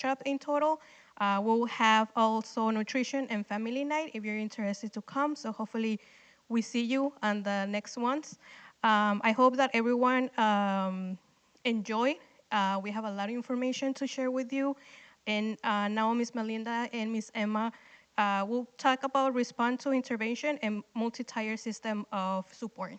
workshop in total. We'll have also nutrition and family night if you're interested to come. So hopefully we see you on the next ones. I hope that everyone enjoy. We have a lot of information to share with you. And now Miss Melinda and Miss Emma will talk about response to intervention and multi-tier system of support.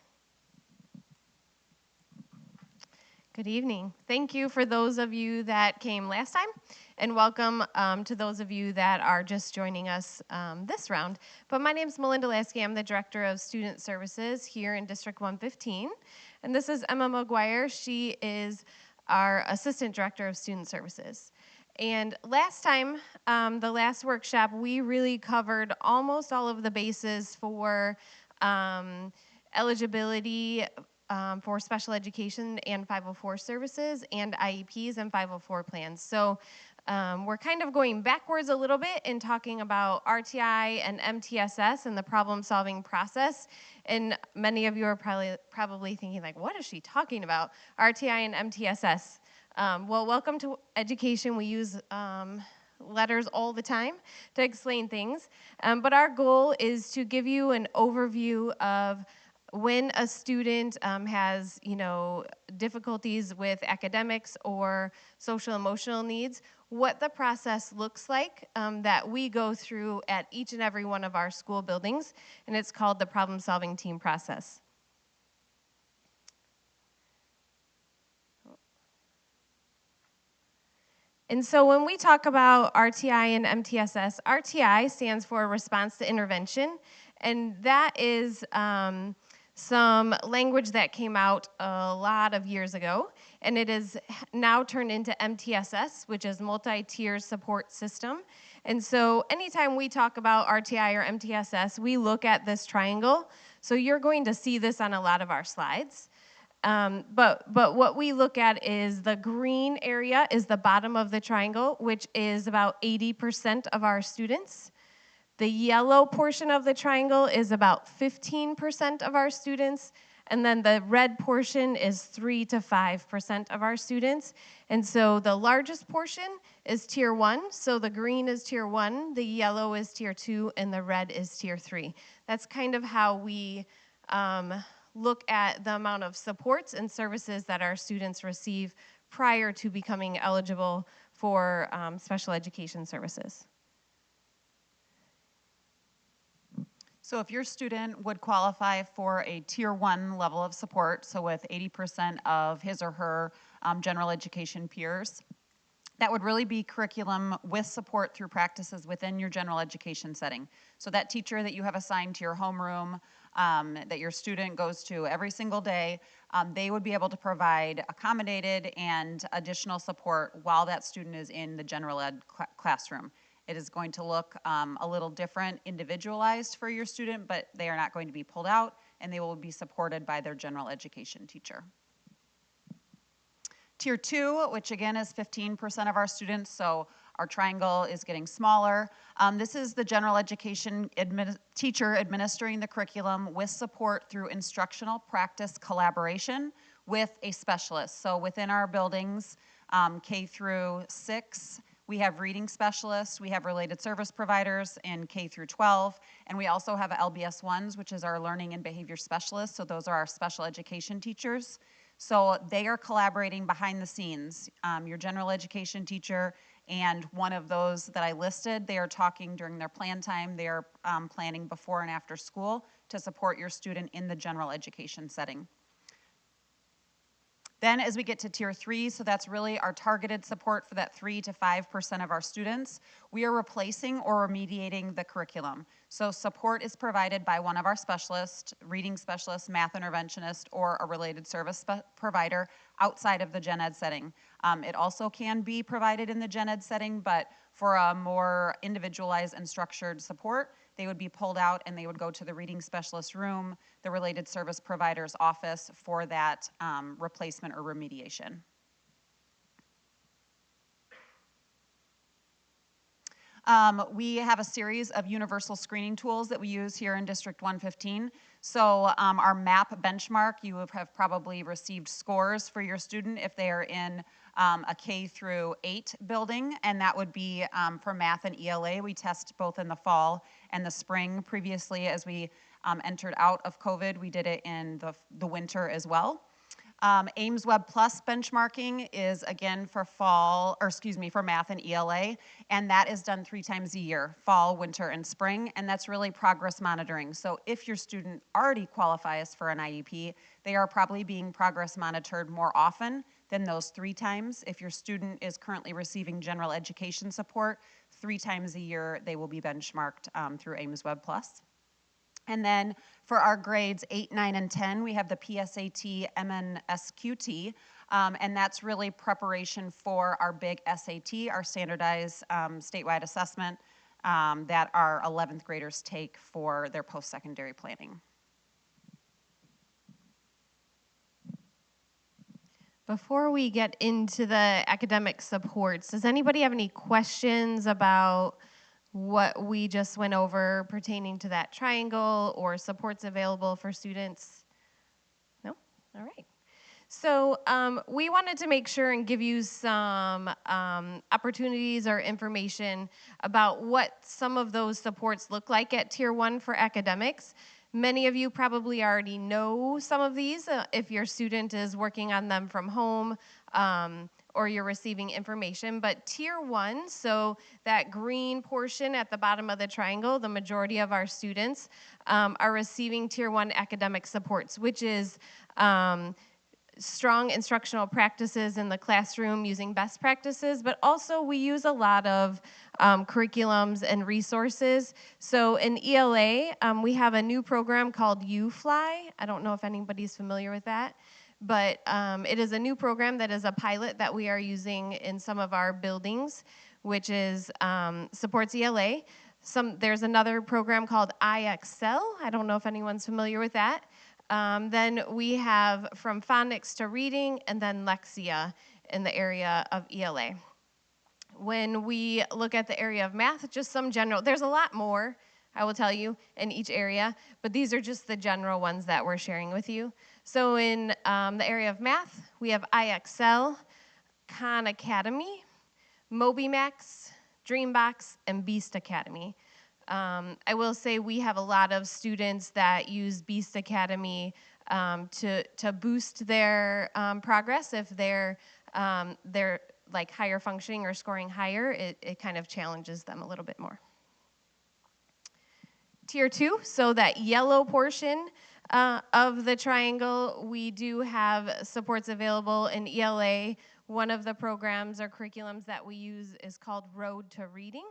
Good evening. Thank you for those of you that came last time, and welcome to those of you that are just joining us this round. But my name is Melinda Lasky. I'm the Director of Student Services here in District 115. And this is Emma McGuire. She is our Assistant Director of Student Services. And last time, the last workshop, we really covered almost all of the bases for eligibility for special education and 504 services and IEPs and 504 plans. So we're kind of going backwards a little bit in talking about RTI and MTSS and the problem-solving process. And many of you are probably thinking, like, what is she talking about? RTI and MTSS. Well, welcome to education. We use letters all the time to explain things. But our goal is to give you an overview of when a student has, difficulties with academics or social emotional needs, what the process looks like that we go through at each and every one of our school buildings, and it's called the problem-solving team process. And so when we talk about RTI and MTSS, RTI stands for Response to Intervention, and that is some language that came out a lot of years ago, and it is now turned into MTSS, which is multi-tier support system. And so anytime we talk about RTI or MTSS, we look at this triangle. So you're going to see this on a lot of our slides. But what we look at is the green area is the bottom of the triangle, which is about 80% of our students. The yellow portion of the triangle is about 15% of our students, and then the red portion is 3 to 5% of our students. And so the largest portion is tier 1, so the green is tier 1, the yellow is tier 2, and the red is tier 3. That's kind of how we look at the amount of supports and services that our students receive prior to becoming eligible for special education services. So if your student would qualify for a tier 1 level of support, so with 80% of his or her general education peers, that would really be curriculum with support through practices within your general education setting. So that teacher that you have assigned to your homeroom, that your student goes to every single day, they would be able to provide accommodated and additional support while that student is in the general ed classroom. It is going to look a little different, individualized for your student, but they are not going to be pulled out, and they will be supported by their general education teacher. Tier 2, which again is 15% of our students, so our triangle is getting smaller. This is the general education teacher administering the curriculum with support through instructional practice collaboration with a specialist. So within our buildings, K through 6, we have reading specialists, we have related service providers in K through 12, and we also have LBS 1s, which is our learning and behavior specialists, so those are our special education teachers. So they are collaborating behind the scenes. Your general education teacher and one of those that I listed, they are talking during their plan time, they are planning before and after school to support your student in the general education setting. Then as we get to tier 3, so that's really our targeted support for that 3 to 5% of our students, we are replacing or remediating the curriculum. So support is provided by one of our specialists, reading specialist, math interventionist, or a related service provider outside of the gen ed setting. It also can be provided in the gen ed setting, but for a more individualized and structured support, they would be pulled out and they would go to the reading specialist room, the related service provider's office for that replacement or remediation. We have a series of universal screening tools that we use here in District 115. So our MAP benchmark, you have probably received scores for your student if they are in a K through 8 building, and that would be for math and ELA. We test both in the fall and the spring. Previously, as we entered out of COVID, we did it in the winter as well. Ames Web Plus benchmarking is again for for math and ELA, and that is done 3 times a year, fall, winter, and spring, and that's really progress monitoring. So if your student already qualifies for an IEP, they are probably being progress monitored more often than those 3 times. If your student is currently receiving general education support, 3 times a year they will be benchmarked through Ames Web Plus. And then for our grades 8, 9, and 10, we have the PSAT, MNSQT, and that's really preparation for our big SAT, our standardized statewide assessment that our 11th graders take for their post-secondary planning. Before we get into the academic supports, does anybody have any questions about what we just went over pertaining to that triangle or supports available for students? No? All right. So we wanted to make sure and give you some opportunities or information about what some of those supports look like at Tier 1 for academics. Many of you probably already know some of these if your student is working on them from home or you're receiving information. But Tier 1, so that green portion at the bottom of the triangle, the majority of our students are receiving Tier 1 academic supports, which is strong instructional practices in the classroom using best practices, but also we use a lot of curriculums and resources. So in ELA, we have a new program called UFly. I don't know if anybody's familiar with that, but it is a new program that is a pilot that we are using in some of our buildings, which is supports ELA. There's another program called iExcel. I don't know if anyone's familiar with that. Then we have from phonics to reading, and then Lexia in the area of ELA. When we look at the area of math, just some general, there's a lot more, I will tell you, in each area, but these are just the general ones that we're sharing with you. So in the area of math, we have iExcel, Khan Academy, MobiMax, Dreambox, and Beast Academy. I will say we have a lot of students that use Beast Academy to boost their progress. If they're like higher functioning or scoring higher, it kind of challenges them a little bit more. Tier 2, so that yellow portion of the triangle, we do have supports available in ELA. One of the programs or curriculums that we use is called Road to Reading.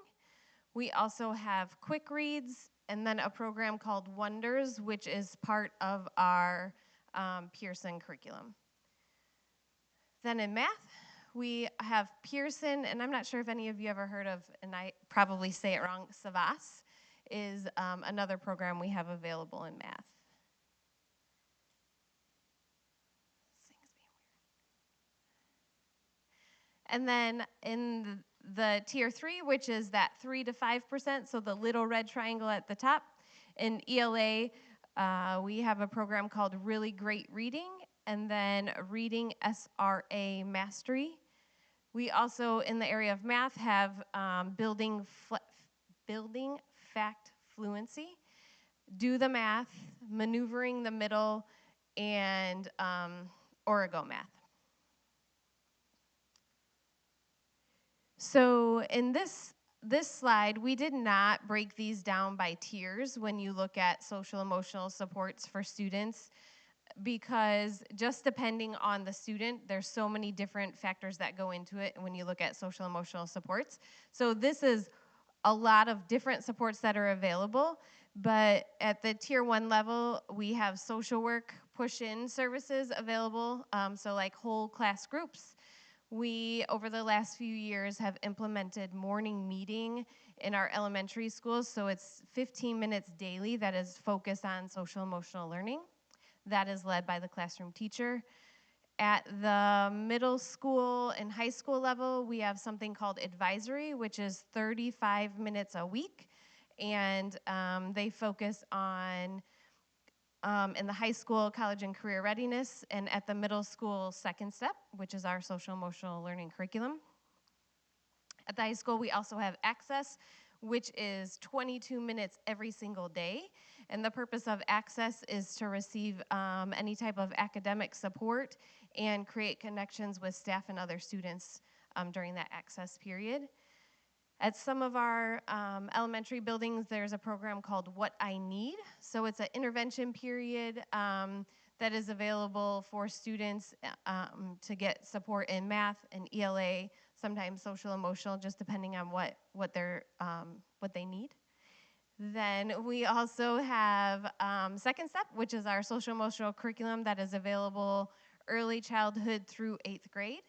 We also have Quick Reads, and then a program called Wonders, which is part of our Pearson curriculum. Then in math, we have Pearson, and I'm not sure if any of you ever heard of, and I probably say it wrong, Savas is another program we have available in math. And then in the Tier 3, which is that 3 to 5%, so the little red triangle at the top. In ELA, we have a program called Really Great Reading, and then Reading SRA Mastery. We also, in the area of math, have building fact fluency, Do the Math, Maneuvering the Middle, and Origo Math. So in this slide, we did not break these down by tiers when you look at social emotional supports for students, because just depending on the student, there's so many different factors that go into it when you look at social emotional supports. So this is a lot of different supports that are available, but at the Tier 1 level, we have social work push-in services available, so like whole class groups. We, over the last few years, have implemented morning meeting in our elementary schools, so it's 15 minutes daily that is focused on social emotional learning. That is led by the classroom teacher. At the middle school and high school level, we have something called advisory, which is 35 minutes a week, and they focus on In the high school, college and career readiness, and at the middle school, second step, which is our social emotional learning curriculum. At the high school, we also have Access, which is 22 minutes every single day. And the purpose of Access is to receive any type of academic support and create connections with staff and other students during that Access period. At some of our elementary buildings, there's a program called What I Need. So it's an intervention period that is available for students to get support in math and ELA, sometimes social emotional, just depending on what they need. Then we also have Second Step, which is our social emotional curriculum that is available early childhood through 8th grade.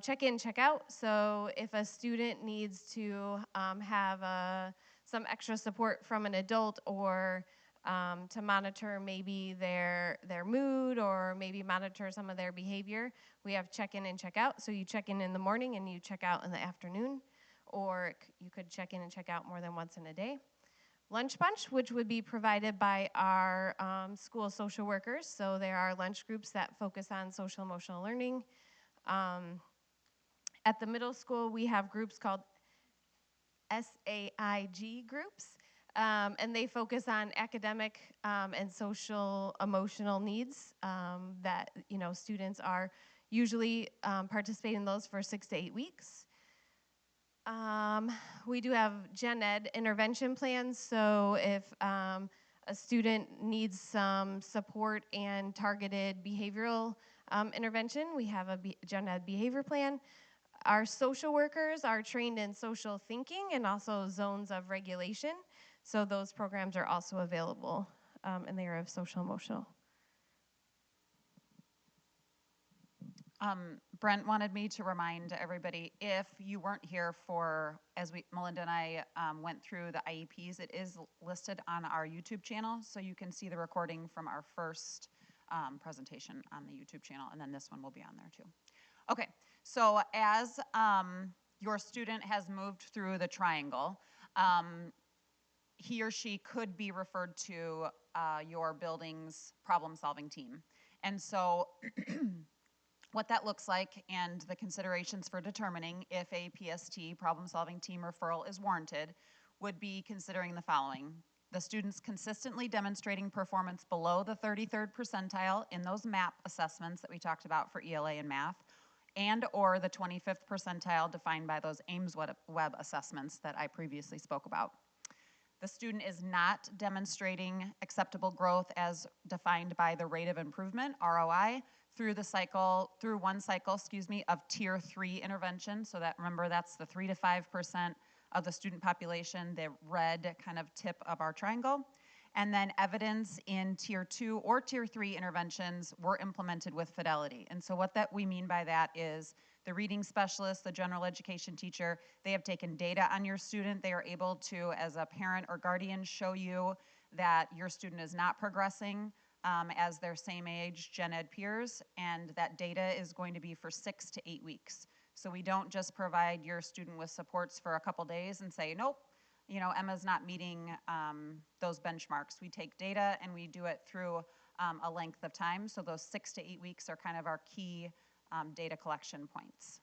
Check in, check out. So if a student needs to have some extra support from an adult or to monitor maybe their mood or maybe monitor some of their behavior, we have check in and check out. So you check in the morning and you check out in the afternoon, or you could check in and check out more than once in a day. Lunch bunch, which would be provided by our school social workers. So there are lunch groups that focus on social emotional learning. At the middle school, we have groups called SAIG groups, and they focus on academic and social emotional needs that students are usually participating in those for 6 to 8 weeks. We do have gen ed intervention plans, so if a student needs some support and targeted behavioral intervention, we have a gen ed behavior plan. Our social workers are trained in social thinking and also zones of regulation, so those programs are also available in the area of social emotional. Brent wanted me to remind everybody, if you weren't here for, as Melinda and I went through the IEPs, it is listed on our YouTube channel, so you can see the recording from our first presentation on the YouTube channel, and then this one will be on there too. Okay, so as your student has moved through the triangle, he or she could be referred to your building's problem-solving team. And so what that looks like and the considerations for determining if a PST, problem-solving team referral, is warranted would be considering the following. The students consistently demonstrating performance below the 33rd percentile in those MAP assessments that we talked about for ELA and math, and or the 25th percentile defined by those Ames Web assessments that I previously spoke about. The student is not demonstrating acceptable growth as defined by the rate of improvement, ROI, through one cycle, of tier 3 intervention. So that, remember, that's the 3 to 5% of the student population, the red kind of tip of our triangle. And then evidence in tier 2 or tier 3 interventions were implemented with fidelity. And so what we mean by that is the reading specialist, the general education teacher, they have taken data on your student. They are able to, as a parent or guardian, show you that your student is not progressing as their same age gen ed peers, and that data is going to be for 6 to 8 weeks. So we don't just provide your student with supports for a couple days and say, nope, Emma's not meeting those benchmarks. We take data and we do it through a length of time. So those 6 to 8 weeks are kind of our key data collection points.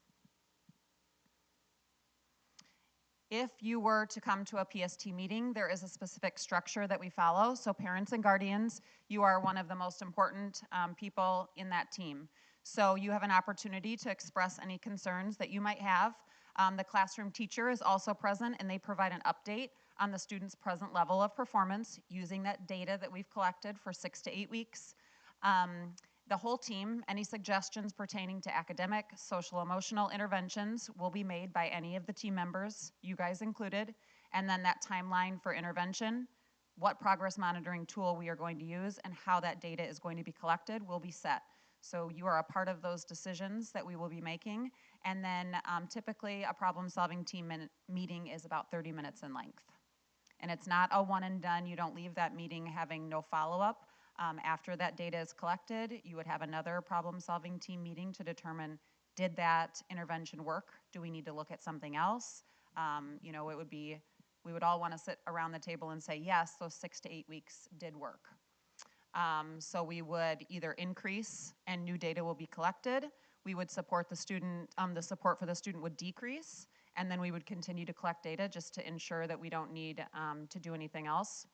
If you were to come to a PST meeting, there is a specific structure that we follow. So parents and guardians, you are one of the most important people in that team. So you have an opportunity to express any concerns that you might have. The classroom teacher is also present, and they provide an update on the student's present level of performance using that data that we've collected for 6 to 8 weeks. The whole team, any suggestions pertaining to academic, social, emotional interventions will be made by any of the team members, you guys included, and then that timeline for intervention, what progress monitoring tool we are going to use, and how that data is going to be collected will be set. So you are a part of those decisions that we will be making, and then typically a problem-solving team meeting is about 30 minutes in length. And it's not a one and done. You don't leave that meeting having no follow-up. After that data is collected, you would have another problem-solving team meeting to determine, did that intervention work? Do we need to look at something else? It would be, we would all want to sit around the table and say, yes, those 6 to 8 weeks did work. So we would either increase and new data will be collected. We would support the student, the support for the student would decrease, and then we would continue to collect data just to ensure that we don't need to do anything else.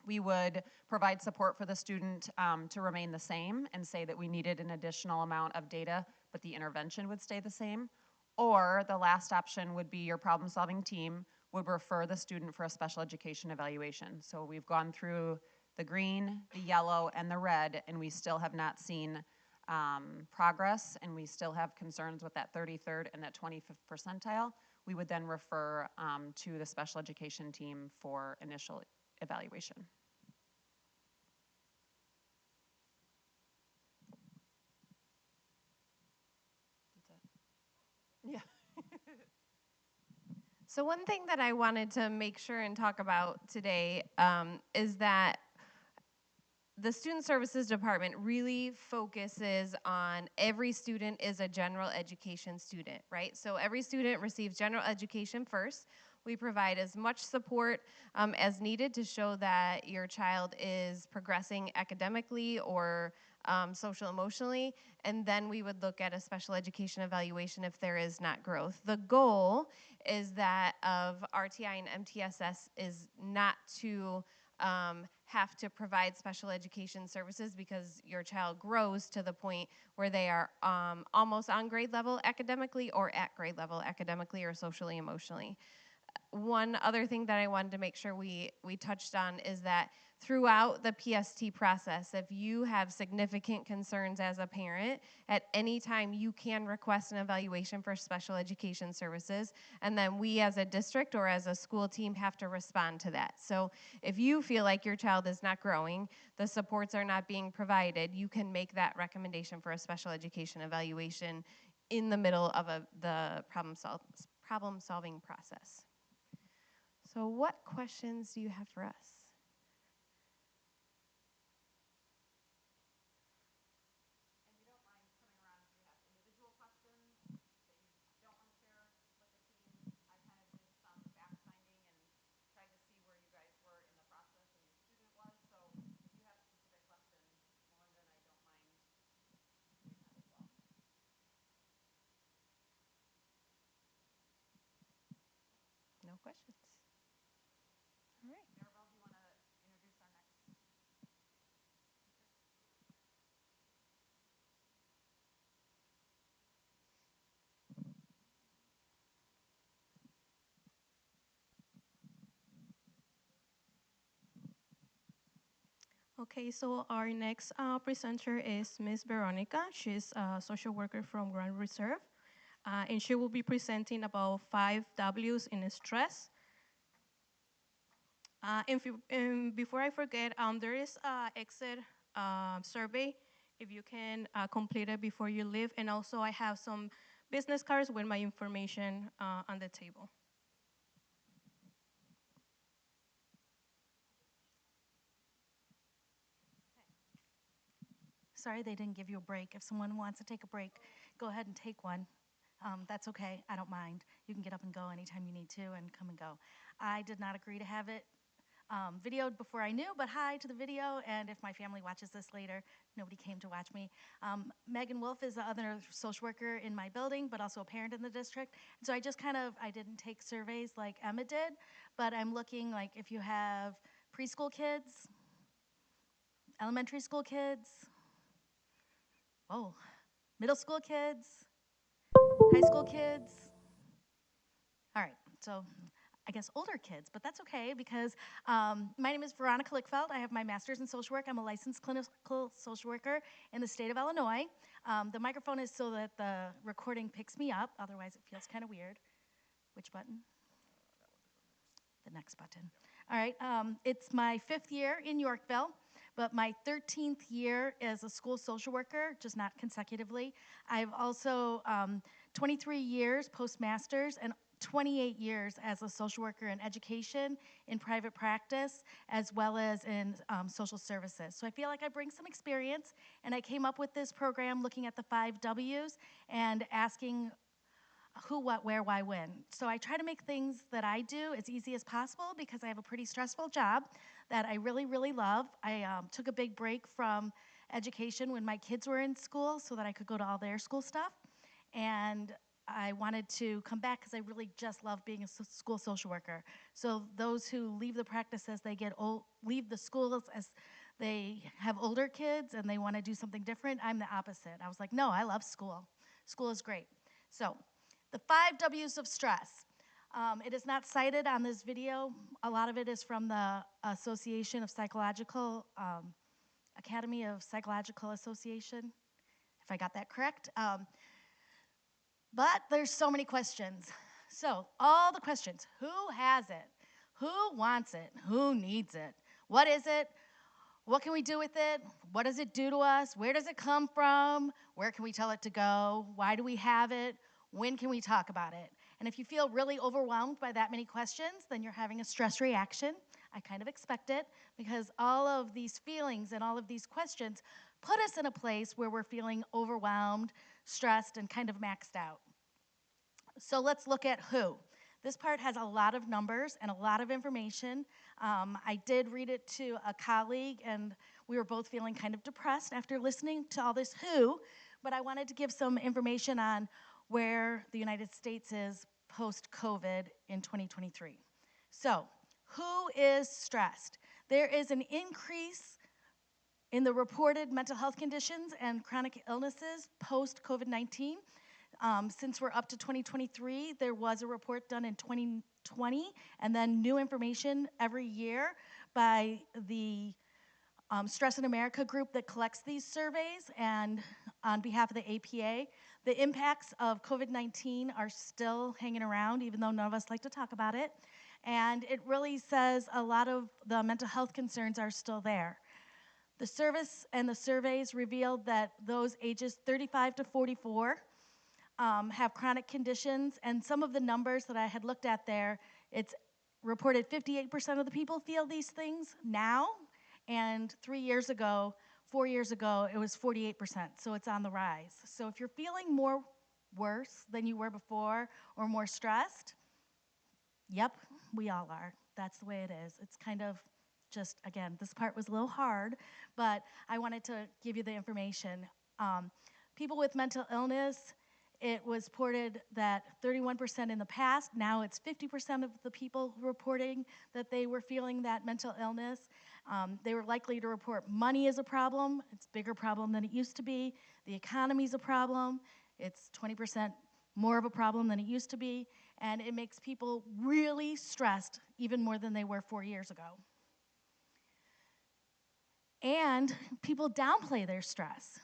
We would provide support for the student to remain the same and say that we needed an additional amount of data, but the intervention would stay the same. Or the last option would be your problem-solving team would refer the student for a special education evaluation. So we've gone through the green, the yellow, and the red, and we still have not seen progress, and we still have concerns with that 33rd and that 25th percentile. We would then refer to the special education team for initial evaluation. Yeah. So one thing that I wanted to make sure and talk about today is that the Student Services Department really focuses on every student is a general education student, right? So every student receives general education first. We provide as much support as needed to show that your child is progressing academically or social emotionally, and then we would look at a special education evaluation if there is not growth. The goal is that of RTI and MTSS is not to have to provide special education services because your child grows to the point where they are almost on grade level academically or at grade level academically or socially emotionally. One other thing that I wanted to make sure we touched on is that throughout the PST process, if you have significant concerns as a parent, at any time you can request an evaluation for special education services, and then we as a district or as a school team have to respond to that. So if you feel like your child is not growing, the supports are not being provided, you can make that recommendation for a special education evaluation in the middle of the problem-solving process. So what questions do you have for us? And we don't mind coming around if you have individual questions that you don't want to share with the team. I kind of did some fact finding and tried to see where you guys were in the process and your student was. So if you have specific questions, Melinda and I don't mind doing that as well. No questions. All right. Maribel, do you want to introduce our next speaker? Okay, so our next presenter is Miss Veronica. She's a social worker from Grand Reserve, and she will be presenting about 5 Ws in stress. And before I forget, there is a exit survey if you can complete it before you leave. And also I have some business cards with my information on the table. Sorry they didn't give you a break. If someone wants to take a break, go ahead and take one. That's okay. I don't mind. You can get up and go anytime you need to and come and go. I did not agree to have it videoed before I knew, but hi to the video. And if my family watches this later, nobody came to watch me. Megan Wolf is the other social worker in my building, but also a parent in the district. And so I just I didn't take surveys like Emma did, but I'm looking like if you have preschool kids, elementary school kids, middle school kids, high school kids. All right, so I guess older kids, but that's okay because my name is Veronica Lickfeld. I have my master's in social work. I'm a licensed clinical social worker in the state of Illinois. The microphone is so that the recording picks me up, otherwise it feels kind of weird. Which button? The next button. All right, it's my 5th year in Yorkville, but my 13th year as a school social worker, just not consecutively. I've also 23 years postmasters and 28 years as a social worker in education, in private practice, as well as in social services. So I feel like I bring some experience, and I came up with this program looking at the 5 Ws and asking who, what, where, why, when. So I try to make things that I do as easy as possible because I have a pretty stressful job. that I really, really love. I took a big break from education when my kids were in school so that I could go to all their school stuff. And I wanted to come back because I really just love being a school social worker. So those who leave the practice as they get old, leave the schools as they have older kids and they want to do something different, I'm the opposite. I was like, no, I love school. School is great. So the 5 W's of stress. It is not cited on this video. A lot of it is from the Association of Psychological, Academy of Psychological Association, if I got that correct. But there's so many questions. So all the questions, who has it? Who wants it? Who needs it? What is it? What can we do with it? What does it do to us? Where does it come from? Where can we tell it to go? Why do we have it? When can we talk about it? And if you feel really overwhelmed by that many questions, then you're having a stress reaction. I kind of expect it because all of these feelings and all of these questions put us in a place where we're feeling overwhelmed, stressed, and kind of maxed out. So let's look at who. This part has a lot of numbers and a lot of information. I did read it to a colleague, and we were both feeling kind of depressed after listening to all this who, but I wanted to give some information on where the United States is post-COVID in 2023. So, who is stressed? There is an increase in the reported mental health conditions and chronic illnesses post-COVID-19. Since we're up to 2023, there was a report done in 2020, and then new information every year by the Stress in America group that collects these surveys, and on behalf of the APA. The impacts of COVID-19 are still hanging around, even though none of us like to talk about it. And it really says a lot of the mental health concerns are still there. The service and the surveys revealed that those ages 35 to 44 have chronic conditions, and some of the numbers that I had looked at there, it's reported 58% of the people feel these things now, and 3 years ago, 4 years ago, it was 48%, so it's on the rise. So if you're feeling more worse than you were before or more stressed, yep, we all are. That's the way it is. It's kind of just, again, this part was a little hard, but I wanted to give you the information. People with mental illness, it was reported that 31% in the past, now it's 50% of the people reporting that they were feeling that mental illness. They were likely to report money as a problem. It's a bigger problem than it used to be. The economy's a problem. It's 20% more of a problem than it used to be. And it makes people really stressed, even more than they were 4 years ago. And people downplay their stress.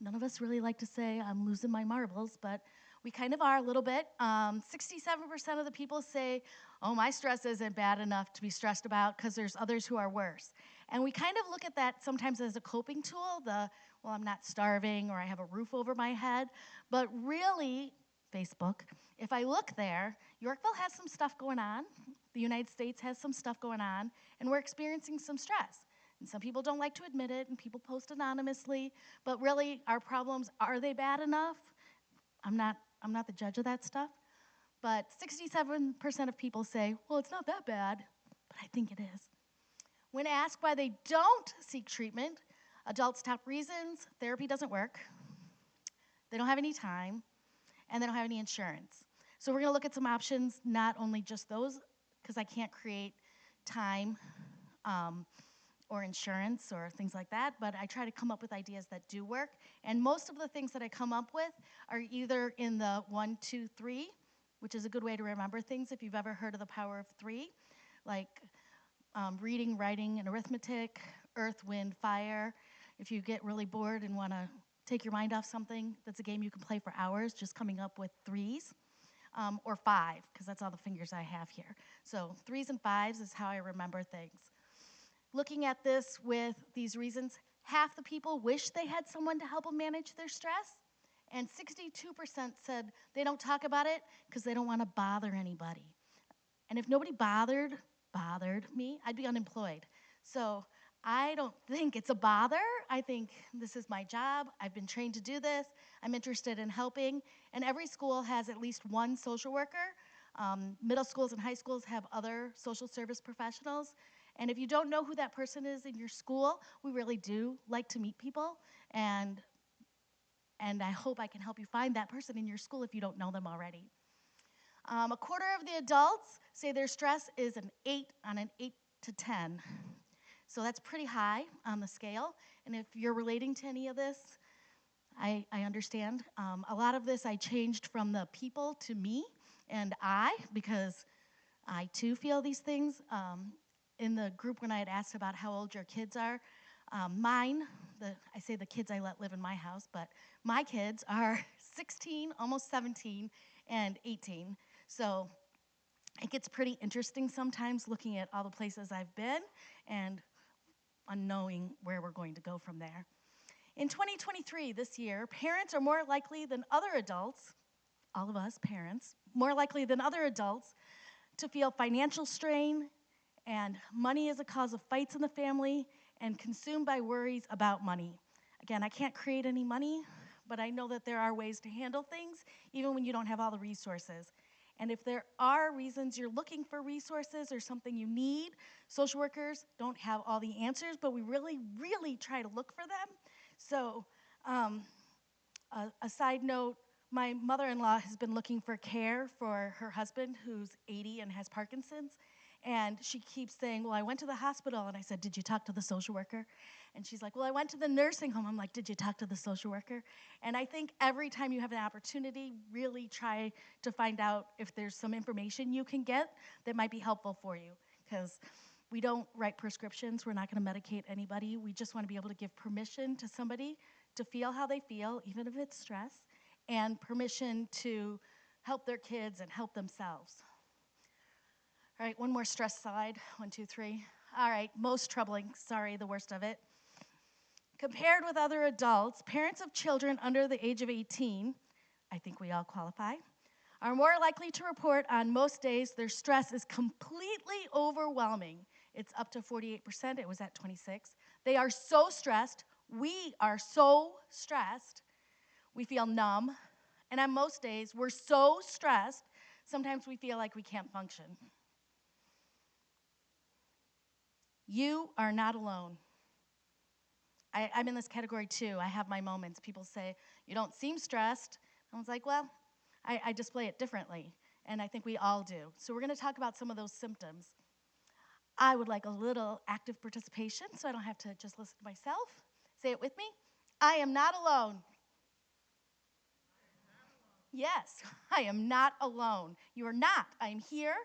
None of us really like to say, I'm losing my marbles, but we kind of are a little bit. 67% of the people say, oh, my stress isn't bad enough to be stressed about because there's others who are worse. And we kind of look at that sometimes as a coping tool, well, I'm not starving or I have a roof over my head. But really, Facebook, if I look there, Yorkville has some stuff going on. The United States has some stuff going on, and we're experiencing some stress. And some people don't like to admit it, and people post anonymously. But really, our problems, are they bad enough? I'm not the judge of that stuff. But 67% of people say, well, it's not that bad, but I think it is. When asked why they don't seek treatment, adults' top reasons: therapy doesn't work, they don't have any time, and they don't have any insurance. So we're going to look at some options, not only just those, because I can't create time or insurance or things like that, but I try to come up with ideas that do work. And most of the things that I come up with are either in the 1, 2, 3, which is a good way to remember things if you've ever heard of the power of 3, like reading, writing, and arithmetic, earth, wind, fire. If you get really bored and want to take your mind off something, that's a game you can play for hours, just coming up with 3s. Or 5, because that's all the fingers I have here. So 3s and 5s is how I remember things. Looking at this with these reasons, half the people wish they had someone to help them manage their stress, and 62% said they don't talk about it because they don't want to bother anybody. And if nobody bothered me, I'd be unemployed. So I don't think it's a bother. I think this is my job. I've been trained to do this. I'm interested in helping. And every school has at least one social worker. Middle schools and high schools have other social service professionals. And if you don't know who that person is in your school, we really do like to meet people. And I hope I can help you find that person in your school if you don't know them already. A quarter of the adults say their stress is an 8 on an 8 to 10. So that's pretty high on the scale. And if you're relating to any of this, I understand. A lot of this I changed from the people to me and because I too feel these things. In the group when I had asked about how old your kids are, I say the kids I let live in my house, but my kids are 16, almost 17, and 18. So it gets pretty interesting sometimes looking at all the places I've been and unknowing where we're going to go from there. In 2023, this year, parents are more likely than other adults, all of us parents, more likely than other adults to feel financial strain, and money is a cause of fights in the family and consumed by worries about money. Again, I can't create any money, but I know that there are ways to handle things even when you don't have all the resources. And if there are reasons you're looking for resources or something you need, social workers don't have all the answers, but we really, really try to look for them. So, a side note, my mother-in-law has been looking for care for her husband who's 80 and has Parkinson's. And she keeps saying, well, I went to the hospital. And I said, did you talk to the social worker? And she's like, well, I went to the nursing home. I'm like, did you talk to the social worker? And I think every time you have an opportunity, really try to find out if there's some information you can get that might be helpful for you. Because we don't write prescriptions. We're not going to medicate anybody. We just want to be able to give permission to somebody to feel how they feel, even if it's stress, and permission to help their kids and help themselves. All right, one more stress slide. 1, 2, 3. All right, most troubling, sorry, the worst of it. Compared with other adults, parents of children under the age of 18, I think we all qualify, are more likely to report on most days their stress is completely overwhelming. It's up to 48%, it was at 26. They are so stressed, we are so stressed, we feel numb, and on most days, we're so stressed, sometimes we feel like we can't function. You are not alone. I'm in this category too. I have my moments. People say, you don't seem stressed. I was like, well, I display it differently, and I think we all do. So we're going to talk about some of those symptoms. I would like a little active participation so I don't have to just listen to myself. Say it with me. I am not alone. Yes, I am not alone. You are not. I am here.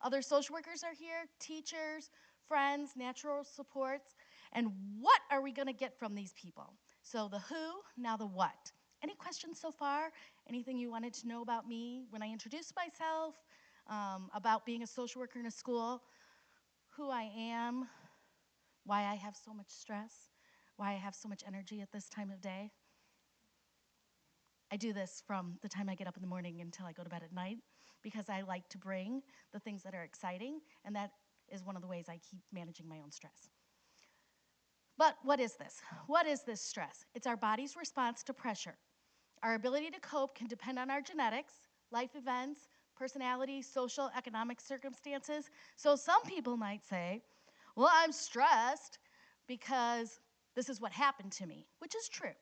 Other social workers are here, teachers, friends, natural supports. And what are we going to get from these people? So the who, now the what. Any questions so far? Anything you wanted to know about me when I introduced myself, about being a social worker in a school, who I am, why I have so much stress, why I have so much energy at this time of day? I do this from the time I get up in the morning until I go to bed at night because I like to bring the things that are exciting, and that is one of the ways I keep managing my own stress. But what is this? What is this stress? It's our body's response to pressure. Our ability to cope can depend on our genetics, life events, personality, social, economic circumstances. So some people might say, well, I'm stressed because this is what happened to me, which is true.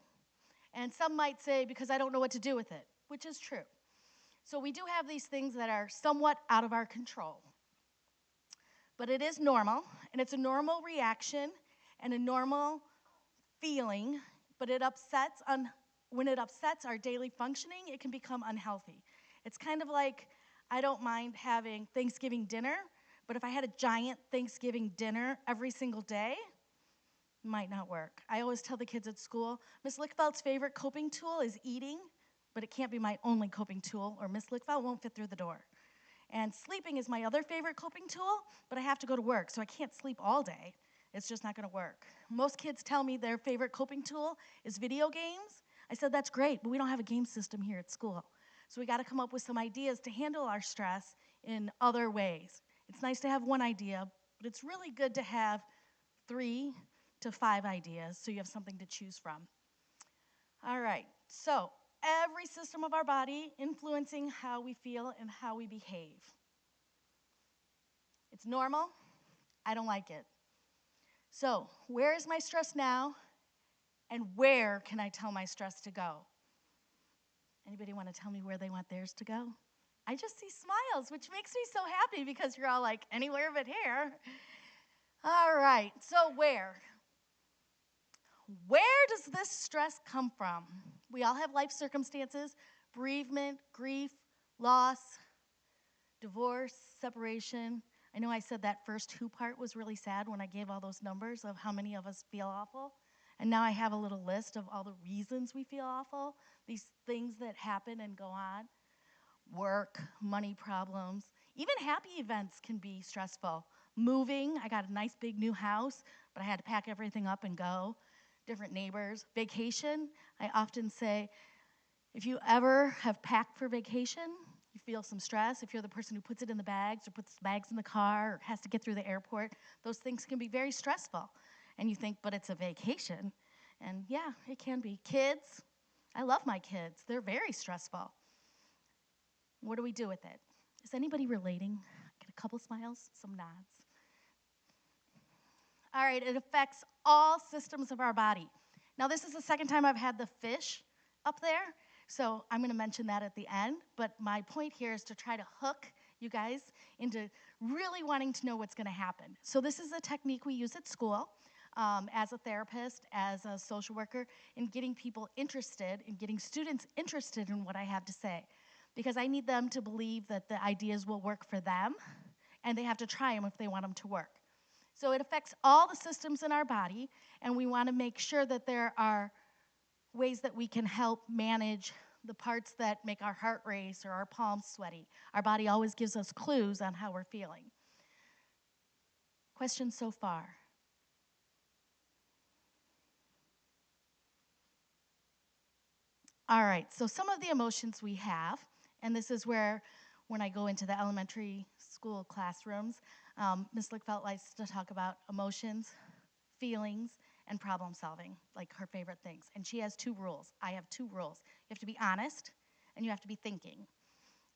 And some might say, because I don't know what to do with it, which is true. So we do have these things that are somewhat out of our control. But it is normal, and it's a normal reaction and a normal feeling, but when it upsets our daily functioning, it can become unhealthy. It's kind of like, I don't mind having Thanksgiving dinner, but if I had a giant Thanksgiving dinner every single day, might not work. I always tell the kids at school, Miss Lickfeld's favorite coping tool is eating, but it can't be my only coping tool, or Miss Lickfeld won't fit through the door. And sleeping is my other favorite coping tool, but I have to go to work, so I can't sleep all day. It's just not gonna work. Most kids tell me their favorite coping tool is video games. I said, that's great, but we don't have a game system here at school. So we gotta come up with some ideas to handle our stress in other ways. It's nice to have one idea, but it's really good to have 3 to 5 ideas so you have something to choose from. All right, so every system of our body influencing how we feel and how we behave. It's normal. I don't like it. So, where is my stress now, and where can I tell my stress to go? Anybody want to tell me where they want theirs to go? I just see smiles, which makes me so happy because you're all like, anywhere but here. All right, so where? Where does this stress come from? We all have life circumstances, bereavement, grief, loss, divorce, separation. I know I said that first who part was really sad when I gave all those numbers of how many of us feel awful. And now I have a little list of all the reasons we feel awful, these things that happen and go on. Work, money problems, even happy events can be stressful. Moving, I got a nice big new house, but I had to pack everything up and go. Different neighbors. Vacation, I often say, if you ever have packed for vacation, you feel some stress. If you're the person who puts it in the bags or puts the bags in the car or has to get through the airport, those things can be very stressful. And you think, but it's a vacation. And yeah, it can be. Kids, I love my kids. They're very stressful. What do we do with it? Is anybody relating? Get a couple smiles, some nods. All right, it affects all systems of our body. Now, this is the second time I've had the fish up there, so I'm going to mention that at the end. But my point here is to try to hook you guys into really wanting to know what's going to happen. So this is a technique we use at school as a therapist, as a social worker, in getting people interested, in getting students interested in what I have to say. Because I need them to believe that the ideas will work for them, and they have to try them if they want them to work. So it affects all the systems in our body, and we want to make sure that there are ways that we can help manage the parts that make our heart race or our palms sweaty. Our body always gives us clues on how we're feeling. Questions so far? All right, so some of the emotions we have, and this is where when I go into the elementary school classrooms, Ms. Lickfelt likes to talk about emotions, feelings, and problem solving, like her favorite things. And she has 2 rules. I have 2 rules. You have to be honest, and you have to be thinking.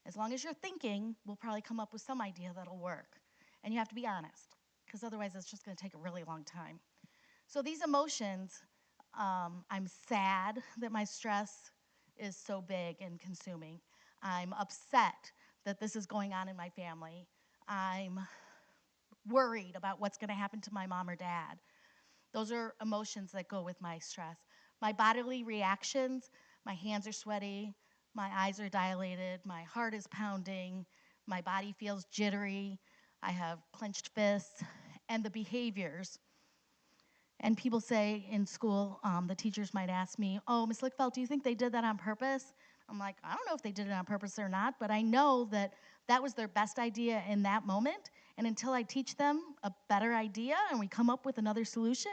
As long as you're thinking, we'll probably come up with some idea that'll work. And you have to be honest, because otherwise it's just going to take a really long time. So these emotions, I'm sad that my stress is so big and consuming. I'm upset that this is going on in my family. I'm worried about what's going to happen to my mom or dad. Those are emotions that go with my stress. My bodily reactions, my hands are sweaty, my eyes are dilated, my heart is pounding, my body feels jittery, I have clenched fists, and the behaviors. And people say in school, the teachers might ask me, oh, Ms. Lickfelt, do you think they did that on purpose? I'm like, I don't know if they did it on purpose or not, but I know that that was their best idea in that moment. And until I teach them a better idea and we come up with another solution,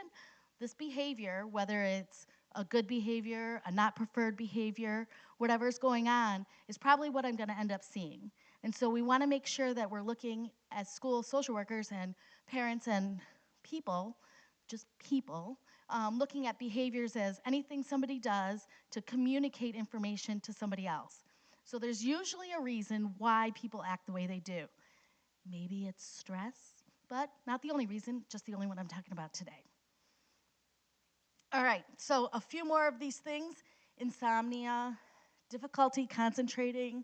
this behavior, whether it's a good behavior, a not preferred behavior, whatever's going on, is probably what I'm going to end up seeing. And so we want to make sure that we're looking as school social workers and parents and people, just people, looking at behaviors as anything somebody does to communicate information to somebody else. So there's usually a reason why people act the way they do. Maybe it's stress, but not the only reason, just the only one I'm talking about today. All right, so a few more of these things: insomnia, difficulty concentrating,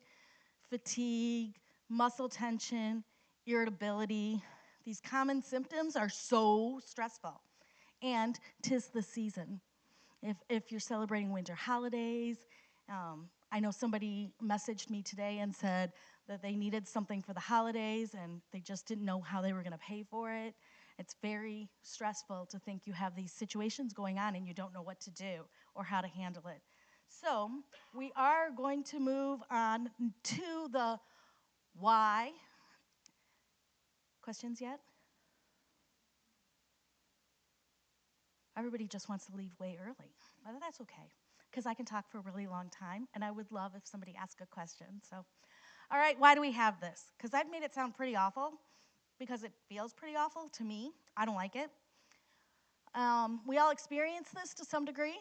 fatigue, muscle tension, irritability. These common symptoms are so stressful. And 'tis the season. If you're celebrating winter holidays, I know somebody messaged me today and said that they needed something for the holidays and they just didn't know how they were going to pay for it. It's very stressful to think you have these situations going on and you don't know what to do or how to handle it. So we are going to move on to the why. Questions yet? Everybody just wants to leave way early, but that's okay, because I can talk for a really long time, and I would love if somebody asked a question. So, all right, why do we have this? Because I've made it sound pretty awful, because it feels pretty awful to me. I don't like it. We all experience this to some degree.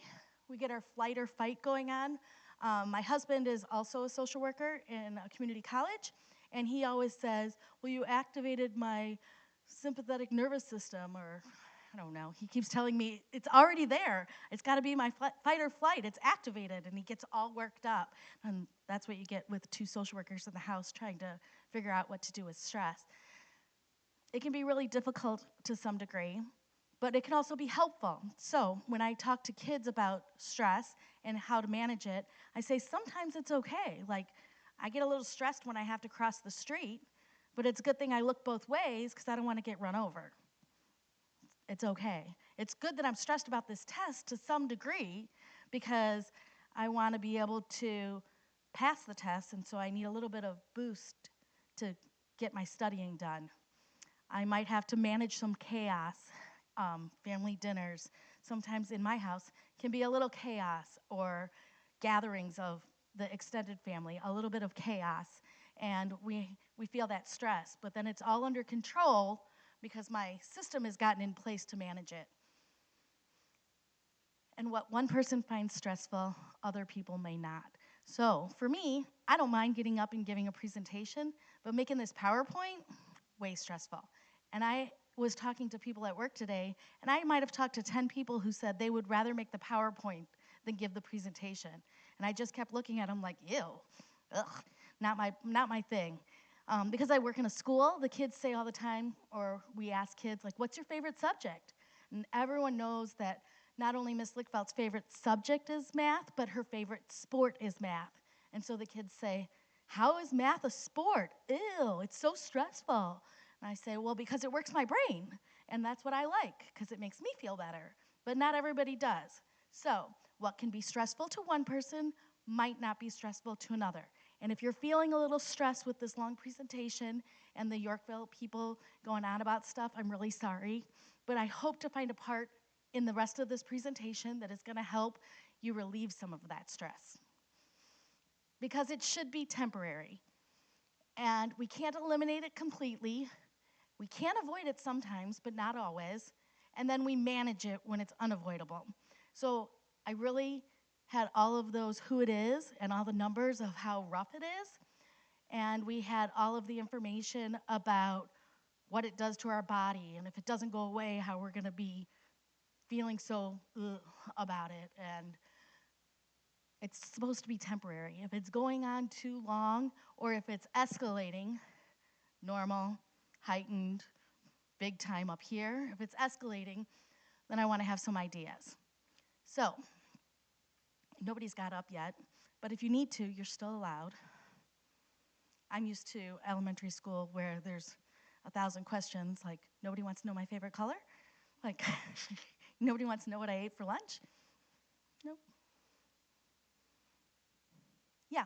We get our flight or fight going on. My husband is also a social worker in a community college, and he always says, well, you activated my sympathetic nervous system, or I don't know. He keeps telling me it's already there. It's got to be my fight or flight. It's activated, and he gets all worked up. And that's what you get with two social workers in the house trying to figure out what to do with stress. It can be really difficult to some degree, but it can also be helpful. So when I talk to kids about stress and how to manage it, I say sometimes it's okay. Like, I get a little stressed when I have to cross the street, but it's a good thing I look both ways because I don't want to get run over. It's okay. It's good that I'm stressed about this test to some degree because I want to be able to pass the test, and so I need a little bit of boost to get my studying done. I might have to manage some chaos. Family dinners, sometimes in my house, can be a little chaos, or gatherings of the extended family, a little bit of chaos. And we feel that stress, but then it's all under control because my system has gotten in place to manage it. And what one person finds stressful, other people may not. So for me, I don't mind getting up and giving a presentation, but making this PowerPoint, way stressful. And I was talking to people at work today, and I might have talked to 10 people who said they would rather make the PowerPoint than give the presentation. And I just kept looking at them like, ew, ugh, not my thing. Because I work in a school, the kids say all the time, or we ask kids, like, what's your favorite subject? And everyone knows that not only Miss Lickfeld's favorite subject is math, but her favorite sport is math. And so the kids say, how is math a sport? Ew, it's so stressful. And I say, well, because it works my brain. And that's what I like, because it makes me feel better. But not everybody does. So what can be stressful to one person might not be stressful to another. And if you're feeling a little stressed with this long presentation and the Yorkville people going on about stuff, I'm really sorry. But I hope to find a part in the rest of this presentation that is going to help you relieve some of that stress. Because it should be temporary. And we can't eliminate it completely. We can avoid it sometimes, but not always. And then we manage it when it's unavoidable. So I really had all of those who it is and all the numbers of how rough it is. And we had all of the information about what it does to our body, and if it doesn't go away, how we're going to be feeling so about it. And it's supposed to be temporary. If it's going on too long, or if it's escalating, normal, heightened, big time up here, if it's escalating, then I want to have some ideas. So, nobody's got up yet, but if you need to, you're still allowed. I'm used to elementary school where there's 1,000 questions, like, nobody wants to know my favorite color? Like, nobody wants to know what I ate for lunch? Nope. Yeah.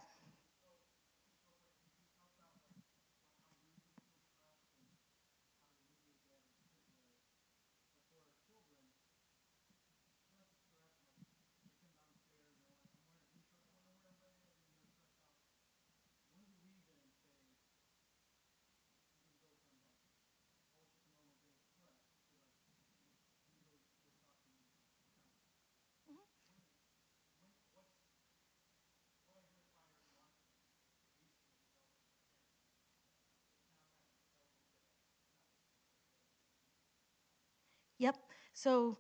Yep. So